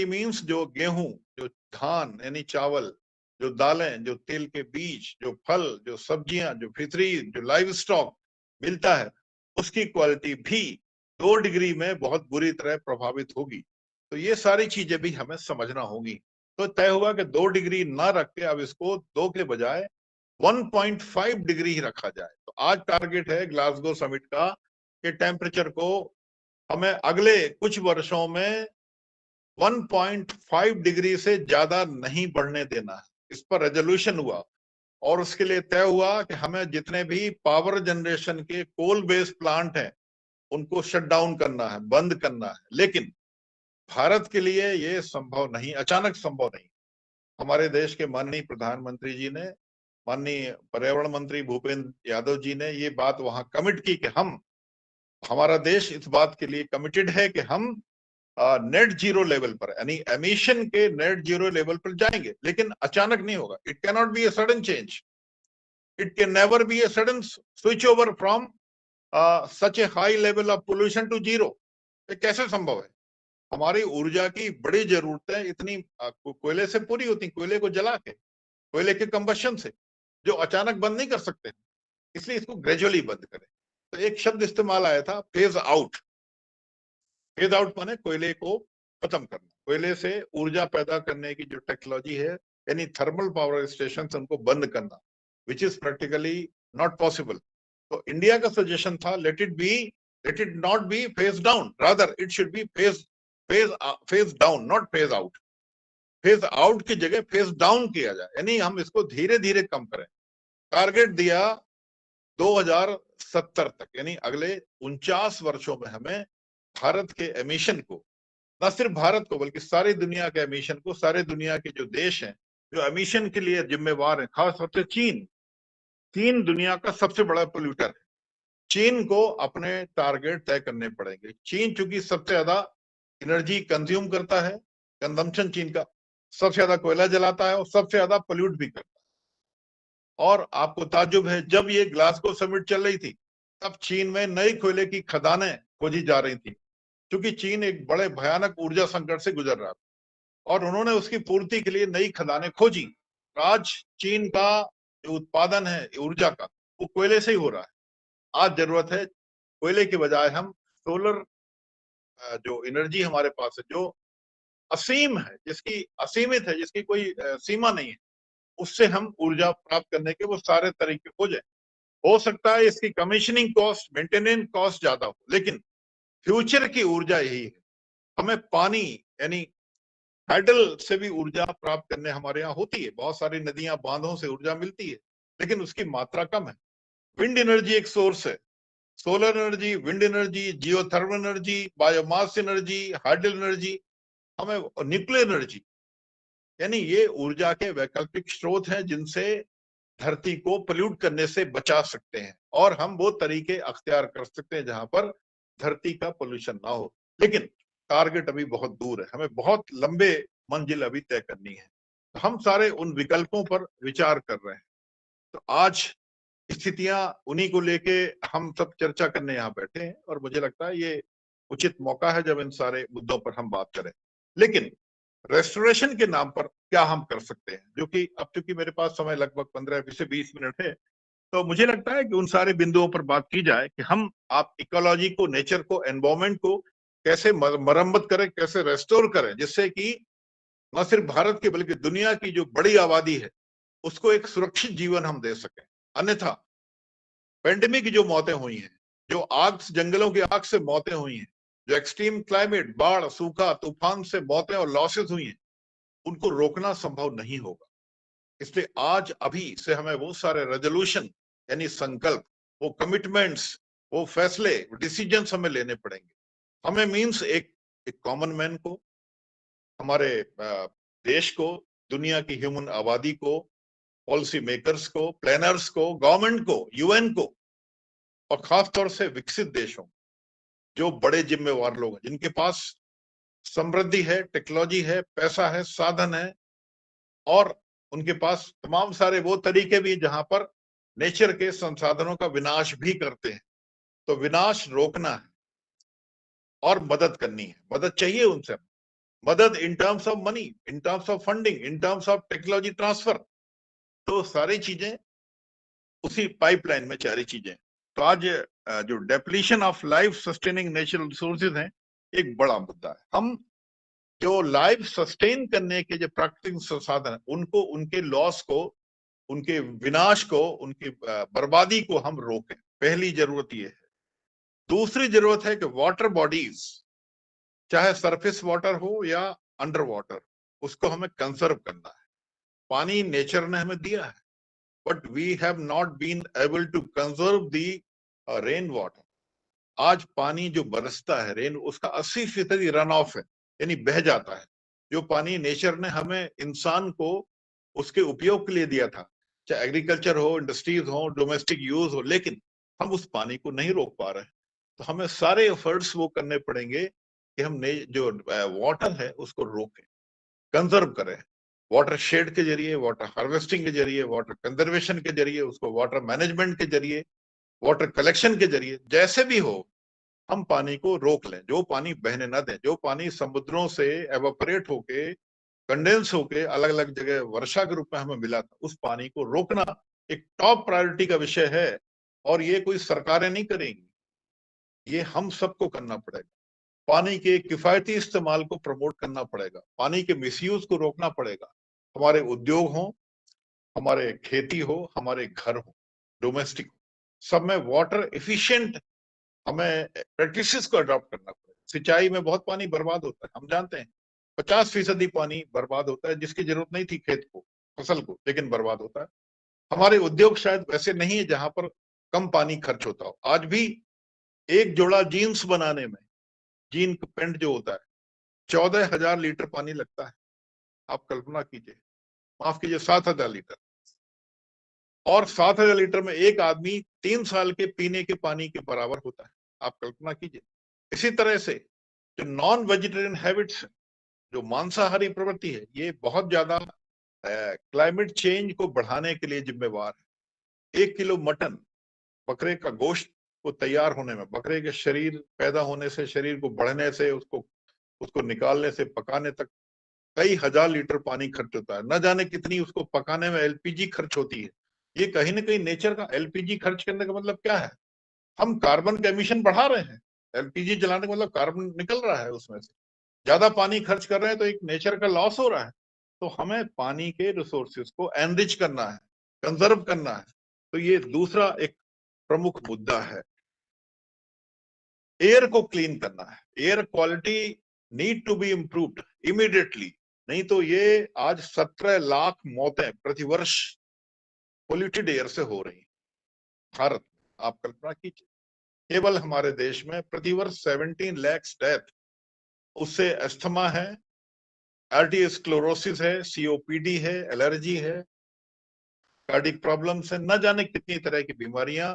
मीन्स जो गेहूं, जो धान यानी चावल, जो दालें, जो तेल के बीज, जो फल, जो सब्जियां, जो फिशरी, जो लाइव स्टॉक मिलता है, उसकी क्वालिटी भी 2 डिग्री में बहुत बुरी तरह प्रभावित होगी। तो ये सारी चीजें भी हमें समझना होगी। तो तय हुआ कि 2 डिग्री ना रख के अब इसको 2 के बजाय 1.5 डिग्री ही रखा जाए। तो आज टारगेट है ग्लासगो समिट का कि टेम्परेचर को हमें अगले कुछ वर्षों में 1.5 डिग्री से ज्यादा नहीं बढ़ने देना है। इस पर रेजोल्यूशन हुआ और उसके लिए तय हुआ कि हमें जितने भी पावर जनरेशन के कोल बेस्ड प्लांट हैं उनको शट डाउन करना है, बंद करना है। लेकिन भारत के लिए ये संभव नहीं, अचानक संभव नहीं। हमारे देश के माननीय प्रधानमंत्री जी ने, माननीय पर्यावरण मंत्री भूपेंद्र यादव जी ने ये बात वहां कमिट की कि हमारा देश इस बात के लिए कमिटेड है कि हम नेट जीरो लेवल पर, यानी एमिशन के नेट जीरो लेवल पर जाएंगे, लेकिन अचानक नहीं होगा। It can not be a sudden change, it can never be a sudden switch over from such a high level of pollution to zero. ये कैसे संभव है? हमारी ऊर्जा की बड़ी जरूरतें इतनी कोयले से पूरी होती, कोयले को जला के, कोयले के कंबशन से, जो अचानक बंद नहीं कर सकते, इसलिए इसको ग्रेजुअली बंद करें। तो एक शब्द इस्तेमाल आया था, फेज आउट। फेज आउट माने कोयले को खत्म करना, कोयले से ऊर्जा पैदा करने की जो टेक्नोलॉजी है, यानी थर्मल पावर स्टेशन उनको बंद करना, which is practically not possible. तो इंडिया का सजेशन था, let it not be phase down, rather it should B phase down, not phase out. Phase out की जगह फेज डाउन किया जाए, यानी हम इसको धीरे धीरे कम करें। टारगेट दिया 2070 तक, यानी अगले 49 वर्षों में हमें भारत के एमिशन को, न सिर्फ भारत को बल्कि सारी दुनिया के एमिशन को, सारे दुनिया के जो देश हैं जो एमिशन के लिए जिम्मेवार हैं, खास तौर से चीन दुनिया का सबसे बड़ा पोल्यूटर है। चीन को अपने टारगेट तय करने पड़ेंगे। चीन चूंकि सबसे ज्यादा एनर्जी कंज्यूम करता है, कंजम्पशन चीन का सबसे ज्यादा कोयला जलाता है और सबसे ज्यादा पोल्यूट भी करता है। और आपको ताज्जुब है, जब ये ग्लासगो समिट चल रही थी तब चीन में नई कोयले की खदानें खोजी जा रही थी, क्योंकि चीन एक बड़े भयानक ऊर्जा संकट से गुजर रहा था और उन्होंने उसकी पूर्ति के लिए नई खदानें खोजी। आज चीन का जो उत्पादन है ऊर्जा का, वो कोयले से ही हो रहा है। आज जरूरत है कोयले के बजाय हम सोलर जो एनर्जी हमारे पास है, जो असीम है, जिसकी असीमित है, जिसकी कोई सीमा नहीं है, उससे हम ऊर्जा प्राप्त करने के वो सारे तरीके खोजे। हो सकता है इसकी कमीशनिंग कॉस्ट, मेंटेनेंस कॉस्ट ज्यादा हो, लेकिन फ्यूचर की ऊर्जा यही है। हमें पानी यानी हाइडल से भी ऊर्जा प्राप्त करने हमारे यहाँ होती है, बहुत सारी नदियां, बांधों से ऊर्जा मिलती है, लेकिन उसकी मात्रा कम है। विंड एनर्जी एक सोर्स है, solar energy, wind energy, geothermal energy, biomass energy, hydel energy, हमें न्यूक्लियर एनर्जी, यानी ये ऊर्जा के वैकल्पिक स्रोत हैं जिनसे धरती को पोल्यूट करने से बचा सकते हैं और हम वो तरीके अख्तियार कर सकते हैं जहां पर धरती का पोल्यूशन ना हो। लेकिन टारगेट अभी बहुत दूर है, हमें बहुत लंबे मंजिल अभी तय करनी है। तो हम सारे उन विकल्पों पर विचार कर रहे हैं। तो आज स्थितियां उन्हीं को लेके हम सब चर्चा करने यहाँ बैठे हैं और मुझे लगता है ये उचित मौका है जब इन सारे मुद्दों पर हम बात करें। लेकिन रेस्टोरेशन के नाम पर क्या हम कर सकते हैं, जो कि अब चूंकि मेरे पास समय लगभग 15 से 20 मिनट है, तो मुझे लगता है कि उन सारे बिंदुओं पर बात की जाए कि हम आप इकोलॉजी को, नेचर को, एनवायरमेंट को कैसे मरम्मत करें, कैसे रेस्टोर करें, जिससे कि न सिर्फ भारत की बल्कि दुनिया की जो बड़ी आबादी है उसको एक सुरक्षित जीवन हम दे सकें। अन्यथा पेंडेमिक की जो मौतें हुई हैं, जो आग, जंगलों की आग से मौतें हुई हैं, जो एक्सट्रीम क्लाइमेट, बाढ़, सूखा, तूफान से मौतें और लॉसेस हुई हैं, उनको रोकना संभव नहीं होगा। इसलिए आज अभी से हमें वो सारे रेजोल्यूशन यानी संकल्प, वो कमिटमेंट्स, वो फैसले, डिसीजंस हमें लेने पड़ेंगे। हमें मींस एक कॉमन मैन को, हमारे देश को, दुनिया की ह्यूमन आबादी को, पॉलिसी मेकर्स को, प्लानर्स को, गवर्नमेंट को, यूएन को और खास तौर से विकसित देशों, जो बड़े जिम्मेवार लोग हैं, जिनके पास समृद्धि है, टेक्नोलॉजी है, पैसा है, साधन है और उनके पास तमाम सारे वो तरीके भी जहां पर नेचर के संसाधनों का विनाश भी करते हैं। तो विनाश रोकना है और मदद करनी है। मदद चाहिए उनसे, मदद in terms of money, in terms of funding, in terms of technology transfer. तो सारी चीजें उसी पाइपलाइन में, सारी चीजें। तो आज जो depletion of life sustaining natural resources हैं, एक बड़ा मुद्दा है। हम जो लाइफ सस्टेन करने के जो प्राकृतिक संसाधन, उनको, उनके लॉस को, उनके विनाश को, उनकी बर्बादी को हम रोकें। पहली जरूरत ये है। दूसरी जरूरत है कि वाटर बॉडीज, चाहे सरफेस वाटर हो या अंडर वाटर, उसको हमें कंजर्व करना है। पानी नेचर ने हमें दिया है, but we have not been able to conserve the rain water. आज पानी जो बरसता है, रेन, उसका 80% रन ऑफ है, यानी बह जाता है। जो पानी नेचर ने हमें, इंसान को उसके उपयोग के लिए दिया था, चाहे एग्रीकल्चर हो, इंडस्ट्रीज हो, डोमेस्टिक यूज हो, लेकिन हम उस पानी को नहीं रोक पा रहे हैं। तो हमें सारे एफर्ट्स वो करने पड़ेंगे कि हम जो वाटर है उसको रोकें, कंजर्व करें, वाटर शेड के जरिए, वाटर हार्वेस्टिंग के जरिए, वाटर कंजर्वेशन के जरिए, उसको वाटर मैनेजमेंट के जरिए, वाटर कलेक्शन के जरिए, जैसे भी हो हम पानी को रोक लें, जो पानी बहने न दें, जो पानी समुद्रों से एवापोरेट होके कंडेंस होके अलग अलग जगह वर्षा के रूप में हमें मिला था, उस पानी को रोकना एक टॉप प्रायोरिटी का विषय है। और ये कोई सरकारें नहीं करेंगी, ये हम सबको करना पड़ेगा। पानी के किफायती इस्तेमाल को प्रमोट करना पड़ेगा, पानी के मिसयूज को रोकना पड़ेगा। हमारे उद्योग हो, हमारे खेती हो, हमारे घर हो, डोमेस्टिक हो, सब में वाटर एफिशिएंट हमें प्रैक्टिसेस को अडॉप्ट करना पड़ेगा। सिंचाई में बहुत पानी बर्बाद होता है, हम जानते हैं 50% पानी बर्बाद होता है, जिसकी जरूरत नहीं थी खेत को, फसल को, लेकिन बर्बाद होता है। हमारे उद्योग शायद वैसे नहीं है जहां पर कम पानी खर्च होता हो। आज भी एक जोड़ा जीन्स बनाने में, जीन पेंट जो होता है, 14,000 लीटर पानी लगता है। आप कल्पना कीजिए, माफ कीजिए 7,000 लीटर, और 7,000 लीटर में एक आदमी 3 साल के पीने के पानी के बराबर होता है। आप कल्पना कीजिए। इसी तरह से जो नॉन वेजिटेरियन हैबिट्स, जो मांसाहारी प्रवृत्ति है, ये बहुत ज्यादा क्लाइमेट चेंज को बढ़ाने के लिए जिम्मेवार है। 1 किलो मटन, बकरे का गोश्त को तैयार होने में, बकरे के शरीर पैदा होने से, शरीर को बढ़ने से, उसको निकालने से पकाने तक कई हजार लीटर पानी खर्च होता है। न जाने कितनी उसको पकाने में एलपीजी खर्च होती है। ये कहीं ना कहीं नेचर का, एलपीजी खर्च करने का मतलब क्या है? हम कार्बन के एमिशन बढ़ा रहे हैं। एलपीजी जलाने का मतलब कार्बन निकल रहा है उसमें से। ज्यादा पानी खर्च कर रहे हैं तो एक नेचर का लॉस हो रहा है। तो हमें पानी के रिसोर्सेज को एनरिच करना है, कंजर्व करना है। तो ये दूसरा एक प्रमुख मुद्दा है। एयर को क्लीन करना है, air quality need to be improved immediately. नहीं तो ये आज 17 लाख मौतें प्रतिवर्ष पोल्यूटेड एयर से हो रही भारत में। आप कल्पना कीजिए, केवल हमारे देश में प्रतिवर्ष 17 लाख डेथ। उससे अस्थमा है, आर्टियोस्क्लेरोसिस है, सीओपीडी है, एलर्जी है, कार्डियक प्रॉब्लम्स है, न जाने कितनी तरह की बीमारियां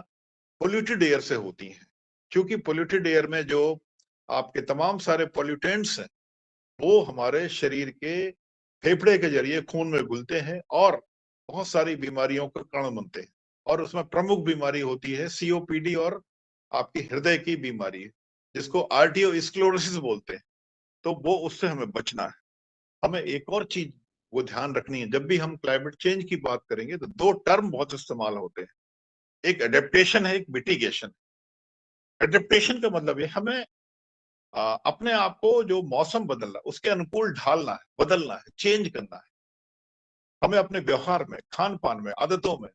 पोल्यूटेड एयर से होती हैं। क्योंकि पोल्यूटेड एयर में जो आपके तमाम सारे पोल्यूटेंट्स हैं, वो हमारे शरीर के फेफड़े के जरिए खून में घुलते हैं और बहुत सारी बीमारियों का कारण बनते हैं। और उसमें प्रमुख बीमारी होती है सीओपीडी और आपकी हृदय की बीमारी, जिसको आर्टियोस्क्लेरोसिस बोलते हैं। तो वो उससे हमें बचना है। हमें एक और चीज वो ध्यान रखनी है, जब भी हम क्लाइमेट चेंज की बात करेंगे तो 2 टर्म बहुत इस्तेमाल होते हैं, एक एडेप्टेशन है, एक मिटिगेशन। एडेप्टेशन का मतलब है हमें अपने आप को जो मौसम बदलना, उसके अनुकूल ढालना है, बदलना है, चेंज करना है। हमें अपने व्यवहार में, खान पान में, आदतों में,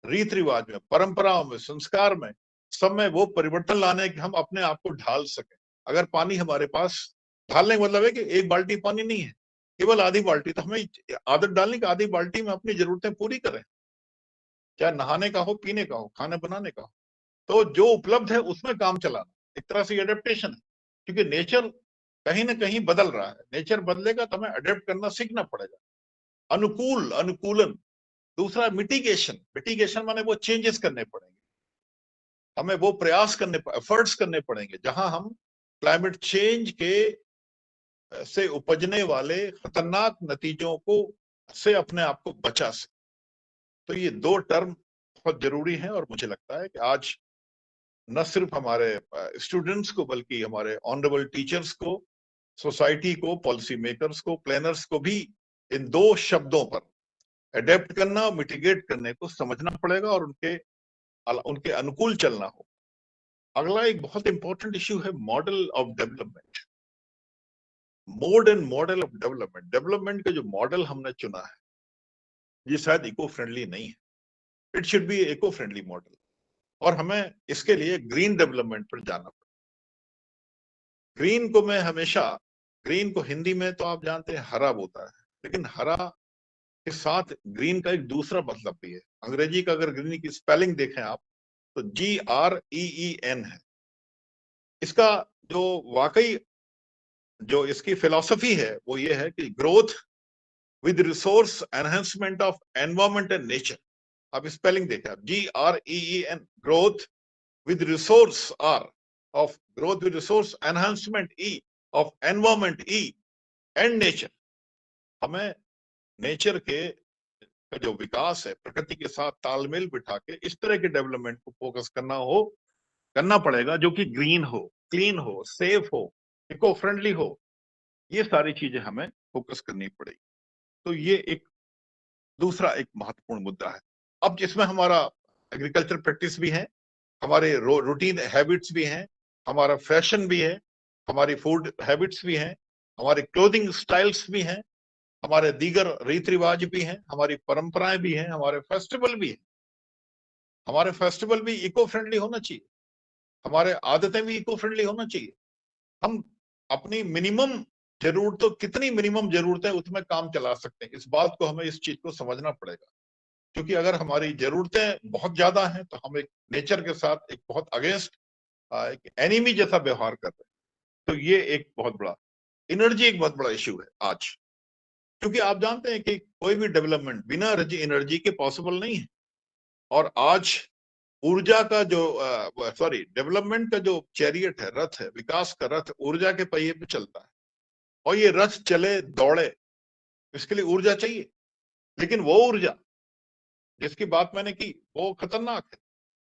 रीत रिवाज में, परंपराओं में, संस्कार में, सब में वो परिवर्तन लाने कि हम अपने आप को ढाल सकें। अगर पानी हमारे पास, ढालने का मतलब है कि एक बाल्टी पानी नहीं है, केवल आधी बाल्टी, तो हमें आदत डालने की आधी बाल्टी में अपनी जरूरतें पूरी करें, चाहे नहाने का हो, पीने का हो, खाना बनाने का हो। तो जो उपलब्ध है उसमें काम चलाना एक तरह से एडेप्टेशन है। क्योंकि नेचर कहीं ना कहीं बदल रहा है, नेचर बदलेगा तो हमें अडेप्ट करना सीखना पड़ेगा। अनुकूलन। दूसरा मिटिगेशन। मिटिगेशन माने वो चेंजेस करने पड़ेंगे, हमें वो प्रयास करने, एफर्ट्स करने पड़ेंगे जहां हम क्लाइमेट चेंज के से उपजने वाले खतरनाक नतीजों को से अपने आप को बचा सके। तो ये 2 टर्म बहुत जरूरी हैं। और मुझे लगता है कि आज न सिर्फ हमारे स्टूडेंट्स को, बल्कि हमारे ऑनरेबल टीचर्स को, सोसाइटी को, पॉलिसी मेकर्स को, प्लानर्स को भी इन 2 शब्दों पर अडेप्ट करना, मिटिगेट करने को समझना पड़ेगा और उनके अनुकूल चलना हो। अगला एक बहुत इंपॉर्टेंट इश्यू है model of development. Mode and model of development. Development का जो मॉडल हमने चुना है, ये शायद इको फ्रेंडली नहीं है। It should be eco friendly model. और हमें इसके लिए ग्रीन डेवलपमेंट पर जाना पड़ेगा। ग्रीन को मैं हमेशा, ग्रीन को हिंदी में तो आप जानते हैं हरा बोलता है, लेकिन हरा के साथ ग्रीन का एक दूसरा मतलब भी है। अंग्रेजी का अगर ग्रीन की स्पेलिंग देखें आप, तो GREEN है। इसका जो वाकई जो इसकी फिलॉसफी है वो ये है कि growth with resource enhancement of environment and nature. आप स्पेलिंग देखें आप, GREEN, growth with resource, R of growth with resource enhancement, E of environment E and nature. हमें नेचर के जो विकास है, प्रकृति के साथ तालमेल बिठा के इस तरह के डेवलपमेंट को फोकस करना पड़ेगा जो कि ग्रीन हो, क्लीन हो, सेफ हो, इको फ्रेंडली हो। ये सारी चीजें हमें फोकस करनी पड़ेगी। तो ये एक दूसरा एक महत्वपूर्ण मुद्दा है। अब जिसमें हमारा एग्रीकल्चर प्रैक्टिस भी है, हमारे रूटीन हैबिट्स भी हैं, हमारा फैशन भी है, हमारी फूड हैबिट्स भी हैं, हमारे क्लोथिंग स्टाइल्स भी हैं, हमारे दीगर रीति रिवाज भी हैं, हमारी परंपराएं भी हैं, हमारे फेस्टिवल भी हैं। हमारे फेस्टिवल भी इको फ्रेंडली होना चाहिए, हमारे आदतें भी इको फ्रेंडली होना चाहिए। हम अपनी मिनिमम जरूरतों, कितनी मिनिमम जरूरत है उसमें काम चला सकते हैं, इस बात को हमें, इस चीज को समझना पड़ेगा। क्योंकि अगर हमारी जरूरतें बहुत ज्यादा हैं तो हम एक नेचर के साथ एक बहुत अगेंस्ट, एक एनिमी जैसा व्यवहार कर रहे हैं। तो ये एक बहुत बड़ा एनर्जी, एक बहुत बड़ा इश्यू है आज। क्योंकि आप जानते हैं कि कोई भी डेवलपमेंट बिना एनर्जी के पॉसिबल नहीं है। और आज ऊर्जा का जो डेवलपमेंट का जो चैरियट है, रथ है, विकास का रथ ऊर्जा के पहिए पे चलता है। और ये रथ चले दौड़े, इसके लिए ऊर्जा चाहिए। लेकिन वो ऊर्जा जिसकी बात मैंने की वो खतरनाक है।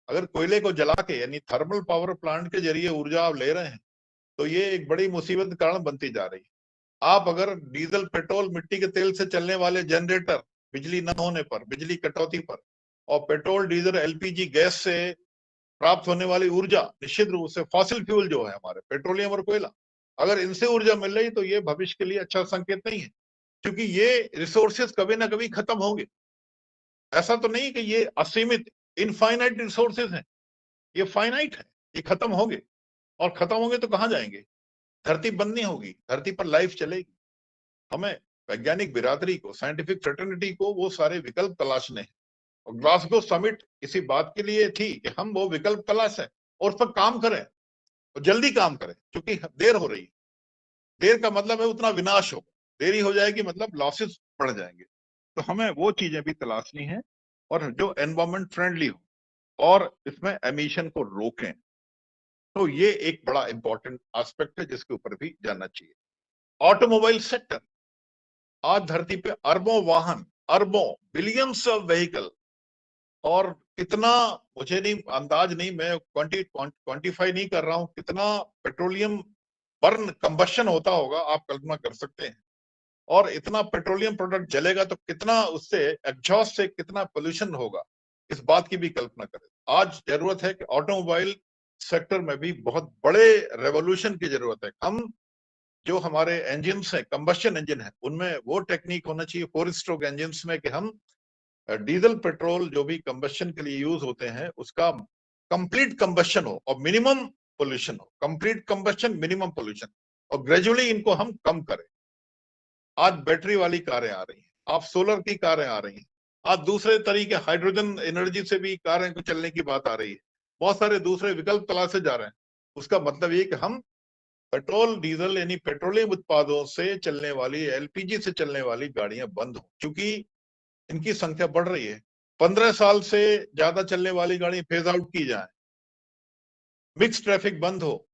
अगर कोयले को जला के, यानी थर्मल पावर प्लांट के जरिए ऊर्जा आप ले रहे हैं, तो ये एक बड़ी मुसीबत का कारण बनती जा रही है। आप अगर डीजल, पेट्रोल, मिट्टी के तेल से चलने वाले जनरेटर, बिजली न होने पर, बिजली कटौती पर, और पेट्रोल, डीजल, एलपीजी गैस से प्राप्त होने वाली ऊर्जा, निश्चित रूप से फॉसिल फ्यूल जो है हमारे पेट्रोलियम और कोयला, अगर इनसे ऊर्जा मिल रही तो ये भविष्य के लिए अच्छा संकेत नहीं है। क्योंकि ये रिसोर्सेज कभी ना कभी खत्म होंगे। ऐसा तो नहीं कि ये असीमित इनफाइनाइट रिसोर्सेज हैं, ये फाइनाइट है, ये खत्म होंगे। और खत्म होंगे तो कहां जाएंगे? धरती बंद नहीं होगी, धरती पर लाइफ चलेगी। हमें वैज्ञानिक बिरादरी को, साइंटिफिक फ्रेटर्निटी को वो सारे विकल्प तलाशने हैं। और ग्लासगो समिट इसी बात के लिए थी कि हम वो विकल्प तलाशें और उस पर काम करें, और जल्दी काम करें। क्योंकि देर हो रही है, देर का मतलब है उतना विनाश होगा, देरी हो जाएगी मतलब लॉसेस बढ़ जाएंगे। तो हमें वो चीजें भी तलाशनी है और जो एनवायरमेंट फ्रेंडली हो और इसमें एमिशन को रोकें। तो ये एक बड़ा इंपॉर्टेंट एस्पेक्ट है जिसके ऊपर भी जानना चाहिए। ऑटोमोबाइल सेक्टर, आज धरती पे अरबों वाहन, अरबों, बिलियंस ऑफ व्हीकल, और कितना, मुझे नहीं अंदाज नहीं, मैं क्वांटिफाई नहीं कर रहा हूं कितना पेट्रोलियम बर्न, कंबशन होता होगा, आप कल्पना कर सकते हैं। और इतना पेट्रोलियम प्रोडक्ट जलेगा तो कितना उससे, एग्जॉस्ट से कितना पोल्यूशन होगा, इस बात की भी कल्पना करें। आज जरूरत है कि ऑटोमोबाइल सेक्टर में भी बहुत बड़े रेवोल्यूशन की जरूरत है। हम जो हमारे इंजन है, कंबशन इंजन है, उनमें वो टेक्निक होना चाहिए 4 स्ट्रोक इंजन में कि हम डीजल, पेट्रोल जो भी कंबशन के लिए यूज होते हैं उसका कंप्लीट कंबशन हो और मिनिमम पोल्यूशन हो। कंप्लीट कंबशन, मिनिमम पोल्यूशन, और ग्रेजुअली इनको हम कम करें। आज बैटरी वाली कारें आ रही हैं, आप सोलर की कारें आ रही हैं, आज दूसरे तरीके हाइड्रोजन एनर्जी से भी कारें को चलने की बात आ रही है। बहुत सारे दूसरे विकल्प तलाशे जा रहे हैं। उसका मतलब ये कि हम पेट्रोल, डीजल यानी पेट्रोलियम उत्पादों से चलने वाली, एलपीजी से चलने वाली गाड़ियां बंद हो, क्योंकि इनकी संख्या बढ़ रही है। 15 साल से ज्यादा चलने वाली गाड़ी फेज आउट की जाए, मिक्स ट्रैफिक बंद हो,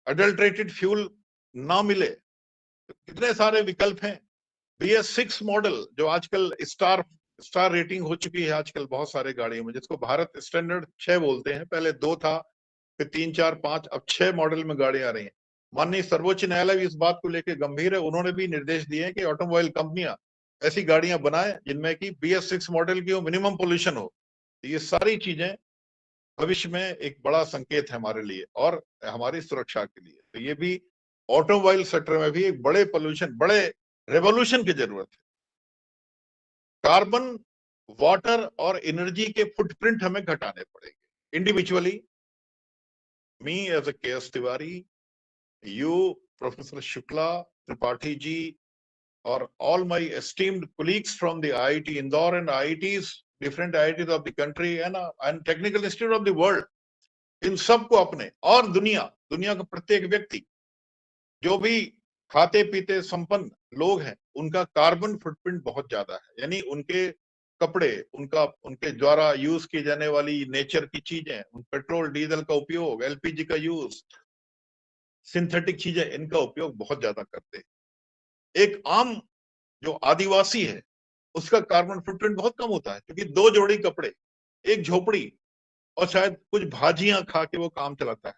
अडल्ट्रेटेड फ्यूल ना मिले। कितने सारे विकल्प हैं। BS6 मॉडल जो आजकल स्टार रेटिंग हो चुकी है आजकल बहुत सारे गाड़ियों में, जिसको भारत स्टैंडर्ड 6 बोलते हैं, पहले 2 था, फिर 3, 4, 5, अब 6 मॉडल में गाड़ियां आ रही हैं। माननीय सर्वोच्च न्यायालय भी इस बात को लेकर गंभीर है। उन्होंने भी निर्देश दिए हैं कि ऑटोमोबाइल कंपनियां ऐसी गाड़ियां बनाए जिनमें कि BS6 मॉडल की हो, मिनिमम पोल्यूशन हो। ये सारी चीजें भविष्य में एक बड़ा संकेत है हमारे लिए और हमारी सुरक्षा के लिए। तो ये भी ऑटोमोबाइल सेक्टर में भी एक बड़े पोल्यूशन, बड़े रेवोल्यूशन की जरूरत है। कार्बन, वाटर और एनर्जी के फुटप्रिंट हमें घटाने पड़ेंगे individually. Me as a KS Tiwari, you, Professor Shukla, Tripathi ji, or all my esteemed colleagues from the IIT Indore and IITs, different IITs of the country and technical institute of the world, इन सबको अपने, और दुनिया का प्रत्येक व्यक्ति, जो भी खाते पीते संपन्न लोग हैं, उनका कार्बन फुटप्रिंट बहुत ज्यादा है। यानी उनके कपड़े, उनके द्वारा यूज की जाने वाली नेचर की चीजें, पेट्रोल, डीजल का उपयोग, एलपीजी का यूज, सिंथेटिक चीजें, इनका उपयोग बहुत ज्यादा करते हैं। एक आम जो आदिवासी है उसका कार्बन फुटप्रिंट बहुत कम होता है, क्योंकि 2 जोड़ी कपड़े, एक झोपड़ी और शायद कुछ भाजियां खा के वो काम चलाता है।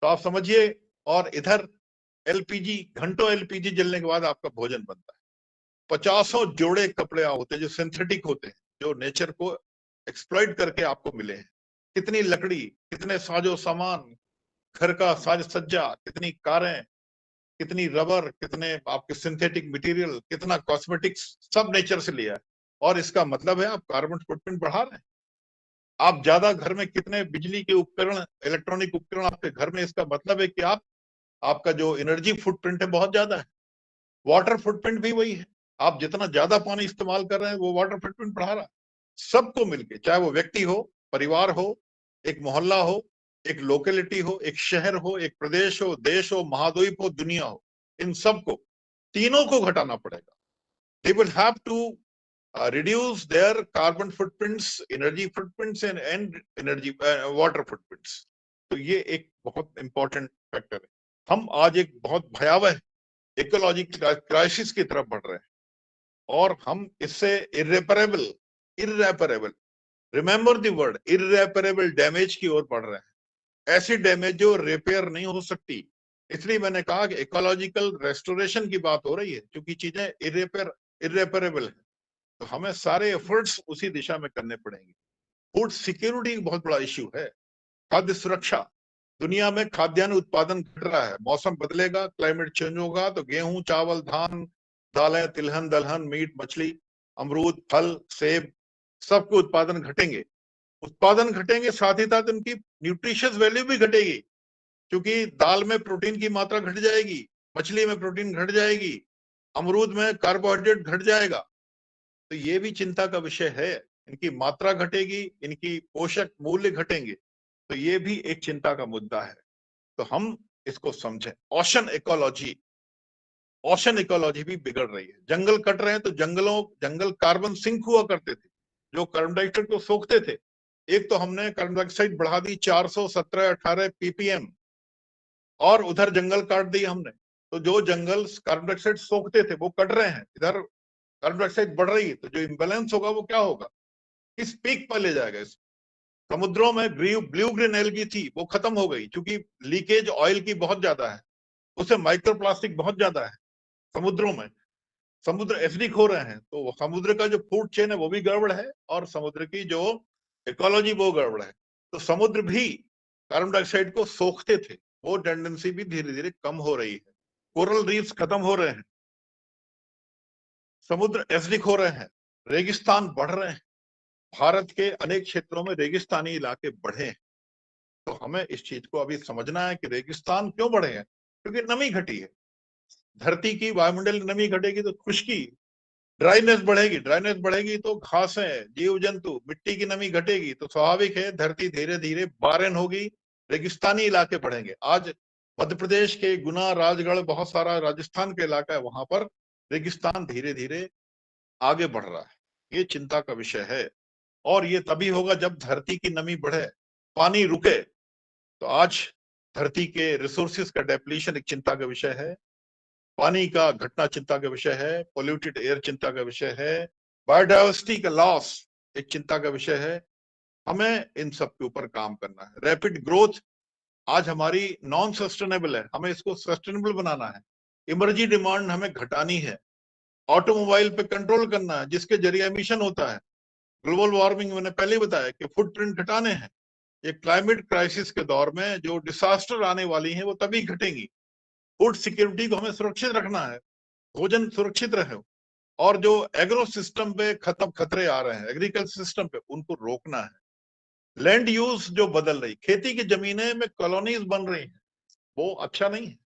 तो आप समझिए, और इधर एलपीजी, घंटों एलपीजी जलने के बाद आपका भोजन बनता है। 50 जोड़े कपड़े होते हैं जो सिंथेटिक होते हैं, जो नेचर को एक्सप्लॉइट करके आपको मिले हैं। कितनी लकड़ी, कितने साजो सामान, घर का साज सज्जा, कितनी कारें, कितनी रबर, कितने आपके सिंथेटिक मटेरियल, कितना कॉस्मेटिक्स, सब नेचर से लिया है। और इसका मतलब है आप कार्बन फुटप्रिंट बढ़ा रहे हैं। आप ज्यादा घर में कितने बिजली के उपकरण, इलेक्ट्रॉनिक उपकरण आपके घर में, इसका मतलब है कि आपका जो एनर्जी फुटप्रिंट है बहुत ज्यादा है। वाटर फुटप्रिंट भी वही है, आप जितना ज्यादा पानी इस्तेमाल कर रहे हैं वो वाटर फुटप्रिंट बढ़ा रहा है। सबको मिलके, चाहे वो व्यक्ति हो, परिवार हो, एक मोहल्ला हो, एक लोकेलिटी हो, एक शहर हो, एक प्रदेश हो, देश हो, महाद्वीप हो, दुनिया हो, इन सबको, तीनों को घटाना पड़ेगा। They will have to reduce their carbon footprints, energy footprints and energy water footprints। तो ये एक बहुत इंपॉर्टेंट फैक्टर है। हम आज एक बहुत भयावह इकोलॉजी क्राइसिस की तरफ बढ़ रहे हैं, और हम इससे इर्रेपरेबल, रिमेंबर द वर्ड, इर्रेपरेबल डैमेज की ओर बढ़ रहे हैं। ऐसी डैमेज जो रिपेयर नहीं हो सकती। इसलिए मैंने कहा कि इकोलॉजिकल रेस्टोरेशन की बात हो रही है, क्योंकि चीजें इर्रेपरेबल है, तो हमें सारे एफर्ट्स उसी दिशा में करने पड़ेंगे। फूड सिक्योरिटी बहुत बड़ा इश्यू है, खाद्य सुरक्षा। दुनिया में खाद्यान्न उत्पादन घट रहा है, मौसम बदलेगा, क्लाइमेट चेंज होगा, तो गेहूं, चावल, धान, दालें, तिलहन, दलहन, मीट, मछली, अमरूद, फल, सेब, सबके उत्पादन घटेंगे। उत्पादन घटेंगे, साथ ही साथ उनकी न्यूट्रिशियस वैल्यू भी घटेगी, क्योंकि दाल में प्रोटीन की मात्रा घट जाएगी, मछली में प्रोटीन घट जाएगी, अमरूद में कार्बोहाइड्रेट घट जाएगा। तो ये भी चिंता का विषय है, इनकी मात्रा घटेगी, इनकी पोषक मूल्य घटेंगे, तो ये भी एक चिंता का मुद्दा है। तो हम इसको समझें। ओशन इकोलॉजी भी बिगड़ रही है। जंगल कट रहे हैं, तो जंगल कार्बन सिंक हुआ करते थे, जो कार्बन डाइऑक्साइड को सोखते थे। एक तो हमने कार्बन डाइऑक्साइड बढ़ा दी 417-18 ppm, और उधर जंगल काट दी हमने, तो जो जंगल कार्बन डाइऑक्साइड सोखते थे वो कट रहे हैं, इधर कार्बन डाइऑक्साइड बढ़ रही है, तो जो इम्बैलेंस होगा वो क्या होगा, किस पीक पर ले जाएगा इस। समुद्रों में ब्लू ग्रीन एल्गी थी, वो खत्म हो गई, क्योंकि लीकेज ऑयल की बहुत ज्यादा है, उससे माइक्रोप्लास्टिक बहुत ज्यादा है समुद्रों में। समुद्र एसिडिक हो रहे हैं, तो समुद्र का जो फूड चेन है वो भी गड़बड़ है, और समुद्र की जो इकोलॉजी वो गड़बड़ है। तो समुद्र भी कार्बन डाइऑक्साइड को सोखते थे, वो टेंडेंसी भी धीरे धीरे कम हो रही है। कोरल रीफ्स खत्म हो रहे हैं, समुद्र एसिडिक हो रहे हैं, रेगिस्तान बढ़ रहे हैं। भारत के अनेक क्षेत्रों में रेगिस्तानी इलाके बढ़े हैं। तो हमें इस चीज को अभी समझना है कि रेगिस्तान क्यों बढ़े हैं, क्योंकि नमी घटी है। धरती की वायुमंडल नमी घटेगी तो खुश्की, ड्राइनेस बढ़ेगी तो घासें, जीव जंतु, मिट्टी की नमी घटेगी, तो स्वाभाविक है धरती धीरे धीरे बारेन होगी, रेगिस्तानी इलाके बढ़ेंगे। आज मध्य प्रदेश के गुना, राजगढ़, बहुत सारा राजस्थान के इलाका है, वहां पर रेगिस्तान धीरे धीरे आगे बढ़ रहा है। ये चिंता का विषय है, और ये तभी होगा जब धरती की नमी बढ़े, पानी रुके। तो आज धरती के रिसोर्सेज का डेप्लीशन एक चिंता का विषय है, पानी का घटना चिंता का विषय है, पोल्यूटेड एयर चिंता का विषय है, बायोडाइवर्सिटी का लॉस एक चिंता का विषय है। हमें इन सब के ऊपर काम करना है। रैपिड ग्रोथ आज हमारी नॉन सस्टेनेबल है, हमें इसको सस्टेनेबल बनाना है। इमर्जी डिमांड हमें घटानी है, ऑटोमोबाइल पे कंट्रोल करना है, जिसके जरिए एमिशन होता है। ग्लोबल वार्मिंग मैंने पहले ही बताया कि फुटप्रिंट घटाने हैं। ये क्लाइमेट क्राइसिस के दौर में जो डिसास्टर आने वाली हैं वो तभी घटेंगी। फूड सिक्योरिटी को हमें सुरक्षित रखना है, भोजन सुरक्षित रहे, और जो एग्रो सिस्टम पे खतरे आ रहे हैं, एग्रीकल्चर सिस्टम पे, उनको रोकना है। लैंड यूज जो बदल रही, खेती की जमीनें में कॉलोनीज बन रही हैं, वो अच्छा नहीं है।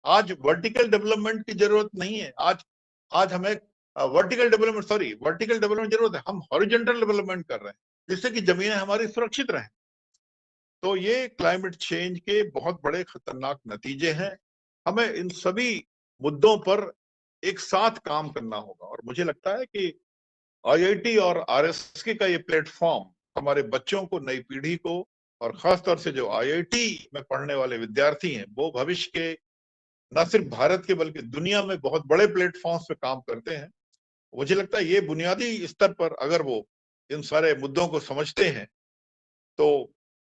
आज वर्टिकल डेवलपमेंट की जरूरत नहीं है। आज हमें वर्टिकल डेवलपमेंट जरूरत है। हम हॉरिजॉन्टल डेवलपमेंट कर रहे हैं, जिससे कि जमीनें हमारी सुरक्षित रहें। तो ये क्लाइमेट चेंज के बहुत बड़े खतरनाक नतीजे हैं। हमें इन सभी मुद्दों पर एक साथ काम करना होगा, और मुझे लगता है कि आईआईटी और आरएसके का ये प्लेटफॉर्म हमारे बच्चों को, नई पीढ़ी को और खास तौर से जो IIT में पढ़ने वाले विद्यार्थी हैं वो भविष्य के न सिर्फ भारत के बल्कि दुनिया में बहुत बड़े प्लेटफॉर्म्स पे काम करते हैं। मुझे लगता है ये बुनियादी स्तर पर अगर वो इन सारे मुद्दों को समझते हैं तो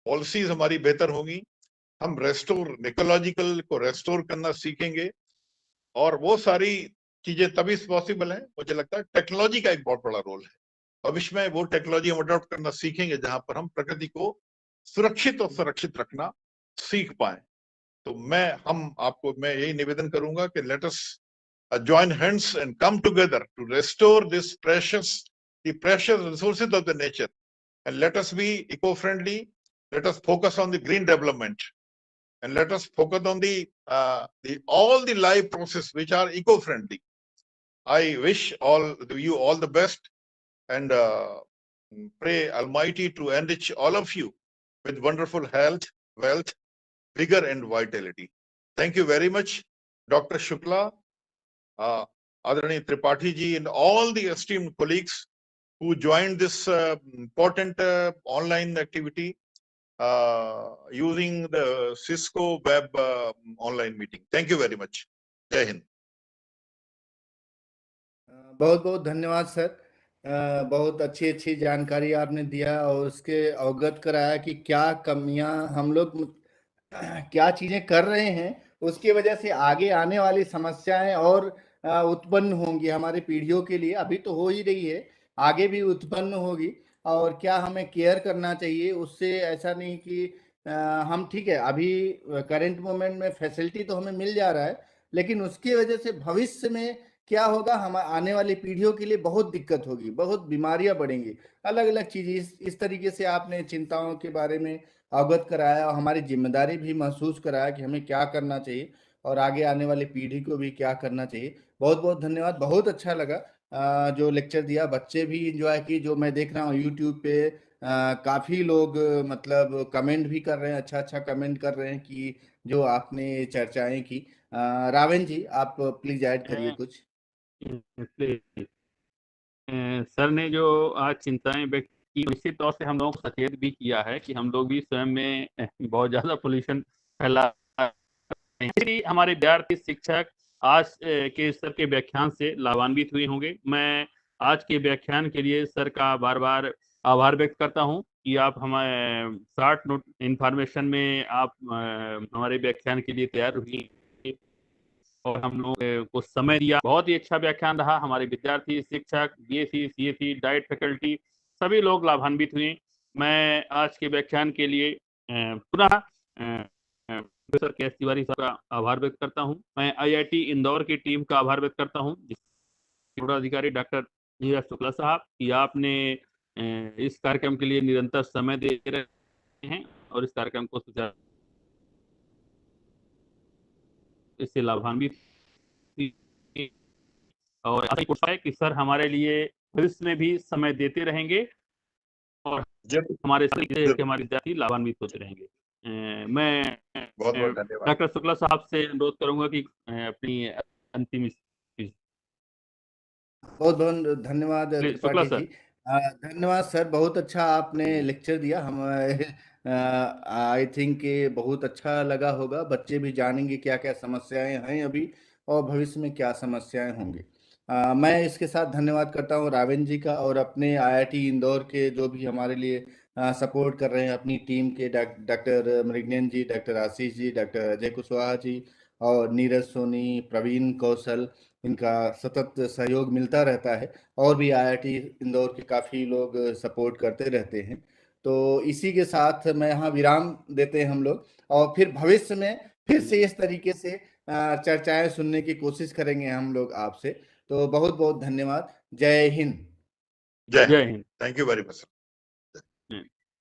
पॉलिसीज हमारी बेहतर होगी, हम इकोलॉजिकल को रेस्टोर करना सीखेंगे और वो सारी चीजें तभी पॉसिबल है। मुझे लगता है टेक्नोलॉजी का एक बहुत बड़ा रोल है। भविष्य में वो टेक्नोलॉजी हम अडॉप्ट करना सीखेंगे जहां पर हम प्रकृति को सुरक्षित और संरक्षित रखना सीख पाए। तो मैं यही निवेदन करूंगा कि let us join hands and come together to restore this precious resources of the nature, and let us be eco-friendly. Let us focus on the green development, and let us focus on the all the life process which are eco-friendly. I wish you all the best, and pray Almighty to enrich all of you with wonderful health, wealth, vigor, and vitality. Thank you very much, Dr. Shukla, Adarani Tripathi ji, and all the esteemed colleagues who joined this important online activity using the Cisco web online meeting. Thank you very much. Jai Hind. बहुत बहुत धन्यवाद सर। बहुत अच्छी अच्छी जानकारी आपने दिया और उसके अवगत कराया कि क्या कमियां हम लोग क्या चीजें कर रहे हैं, उसकी वजह से आगे आने वाली समस्याएं और उत्पन्न होंगी हमारी पीढ़ियों के लिए। अभी तो हो ही रही है, आगे भी उत्पन्न होगी। और क्या हमें केयर करना चाहिए उससे, ऐसा नहीं कि हम ठीक है अभी करंट मोमेंट में फैसिलिटी तो हमें मिल जा रहा है, लेकिन उसकी वजह से भविष्य में क्या होगा, हम आने वाली पीढ़ियों के लिए बहुत दिक्कत होगी, बहुत बीमारियां बढ़ेंगी, अलग अलग चीजें। इस तरीके से आपने चिंताओं के बारे में अवगत कराया और हमारी जिम्मेदारी भी महसूस कराया कि हमें क्या करना चाहिए और आगे आने वाली पीढ़ी को भी क्या करना चाहिए। बहुत बहुत धन्यवाद, बहुत अच्छा लगा जो लेक्चर दिया। बच्चे भी इंजॉय की, जो मैं देख रहा हूँ यूट्यूब पे काफी लोग मतलब कमेंट भी कर रहे हैं, अच्छा अच्छा कमेंट कर रहे हैं कि जो आपने चर्चाएं की। रावण जी आप प्लीज ऐड करिए कुछ। सर ने जो आज चिंताएं व्यक्त की, निश्चित तौर से हम लोगों को सचेत भी किया है कि हम लोग भी स्वयं में बहुत ज्यादा पोल्यूशन फैला हैं। इसलिए हमारे विद्यार्थी शिक्षक आज के सर के व्याख्यान से लाभान्वित हुए होंगे। मैं आज के व्याख्यान के लिए सर का बार बार आभार व्यक्त करता हूं कि आप हमारे शॉर्ट नोट इंफॉर्मेशन में आप हमारे व्याख्यान के लिए तैयार हुई और हम लोग को समय दिया। बहुत ही अच्छा व्याख्यान रहा। हमारे विद्यार्थी, शिक्षक, BSc, CSE, डाइट फैकल्टी सभी लोग लाभान्वित हुए। मैं आज के व्याख्यान के लिए पुनः प्रोफेसर KS तिवारी साहब का आभार व्यक्त करता हूं। मैं IIT इंदौर की टीम का आभार व्यक्त करता हूं, जिसके अधिकारी डॉक्टर नीरज शुक्ला साहब कि आपने इस कार्यक्रम के लिए निरंतर समय दे रहे हैं और इस कार्यक्रम को सुचारू इससे लाभान्वित और आशा है कि सर हमारे लिए भविष्य में भी समय देते रहेंगे और हमारे विद्यार्थी लाभान्वित होते रहेंगे। मैं बहुत बहुत धन्यवाद। डॉक्टर शुक्ला साहब से अनुरोध करूंगा कि अपनी अंतिम बहुत बहुत धन्यवाद शुक्ला त्रिपाठी सर। जी। धन्यवाद सर, बहुत अच्छा आपने लेक्चर दिया। हम आई थिंक बहुत अच्छा लगा होगा, बच्चे भी जानेंगे क्या क्या समस्याएं हैं अभी और भविष्य में क्या समस्याएं होंगी। मैं इसके साथ धन्यवाद करता हूँ रावेन जी का और अपने IIT इंदौर के जो भी हमारे लिए सपोर्ट कर रहे हैं, अपनी टीम के डॉक्टर मृगनयन जी, डॉक्टर आशीष जी, डॉक्टर अजय कुशवाहा जी और नीरज सोनी, प्रवीण कौशल, इनका सतत सहयोग मिलता रहता है और भी IIT इंदौर के काफ़ी लोग सपोर्ट करते रहते हैं। तो इसी के साथ मैं यहाँ विराम देते हैं हम लोग और फिर भविष्य में फिर से इस तरीके से चर्चाएं सुनने की कोशिश करेंगे हम लोग आपसे। तो बहुत बहुत धन्यवाद। जय हिंद। जय Hind. Thank you very much.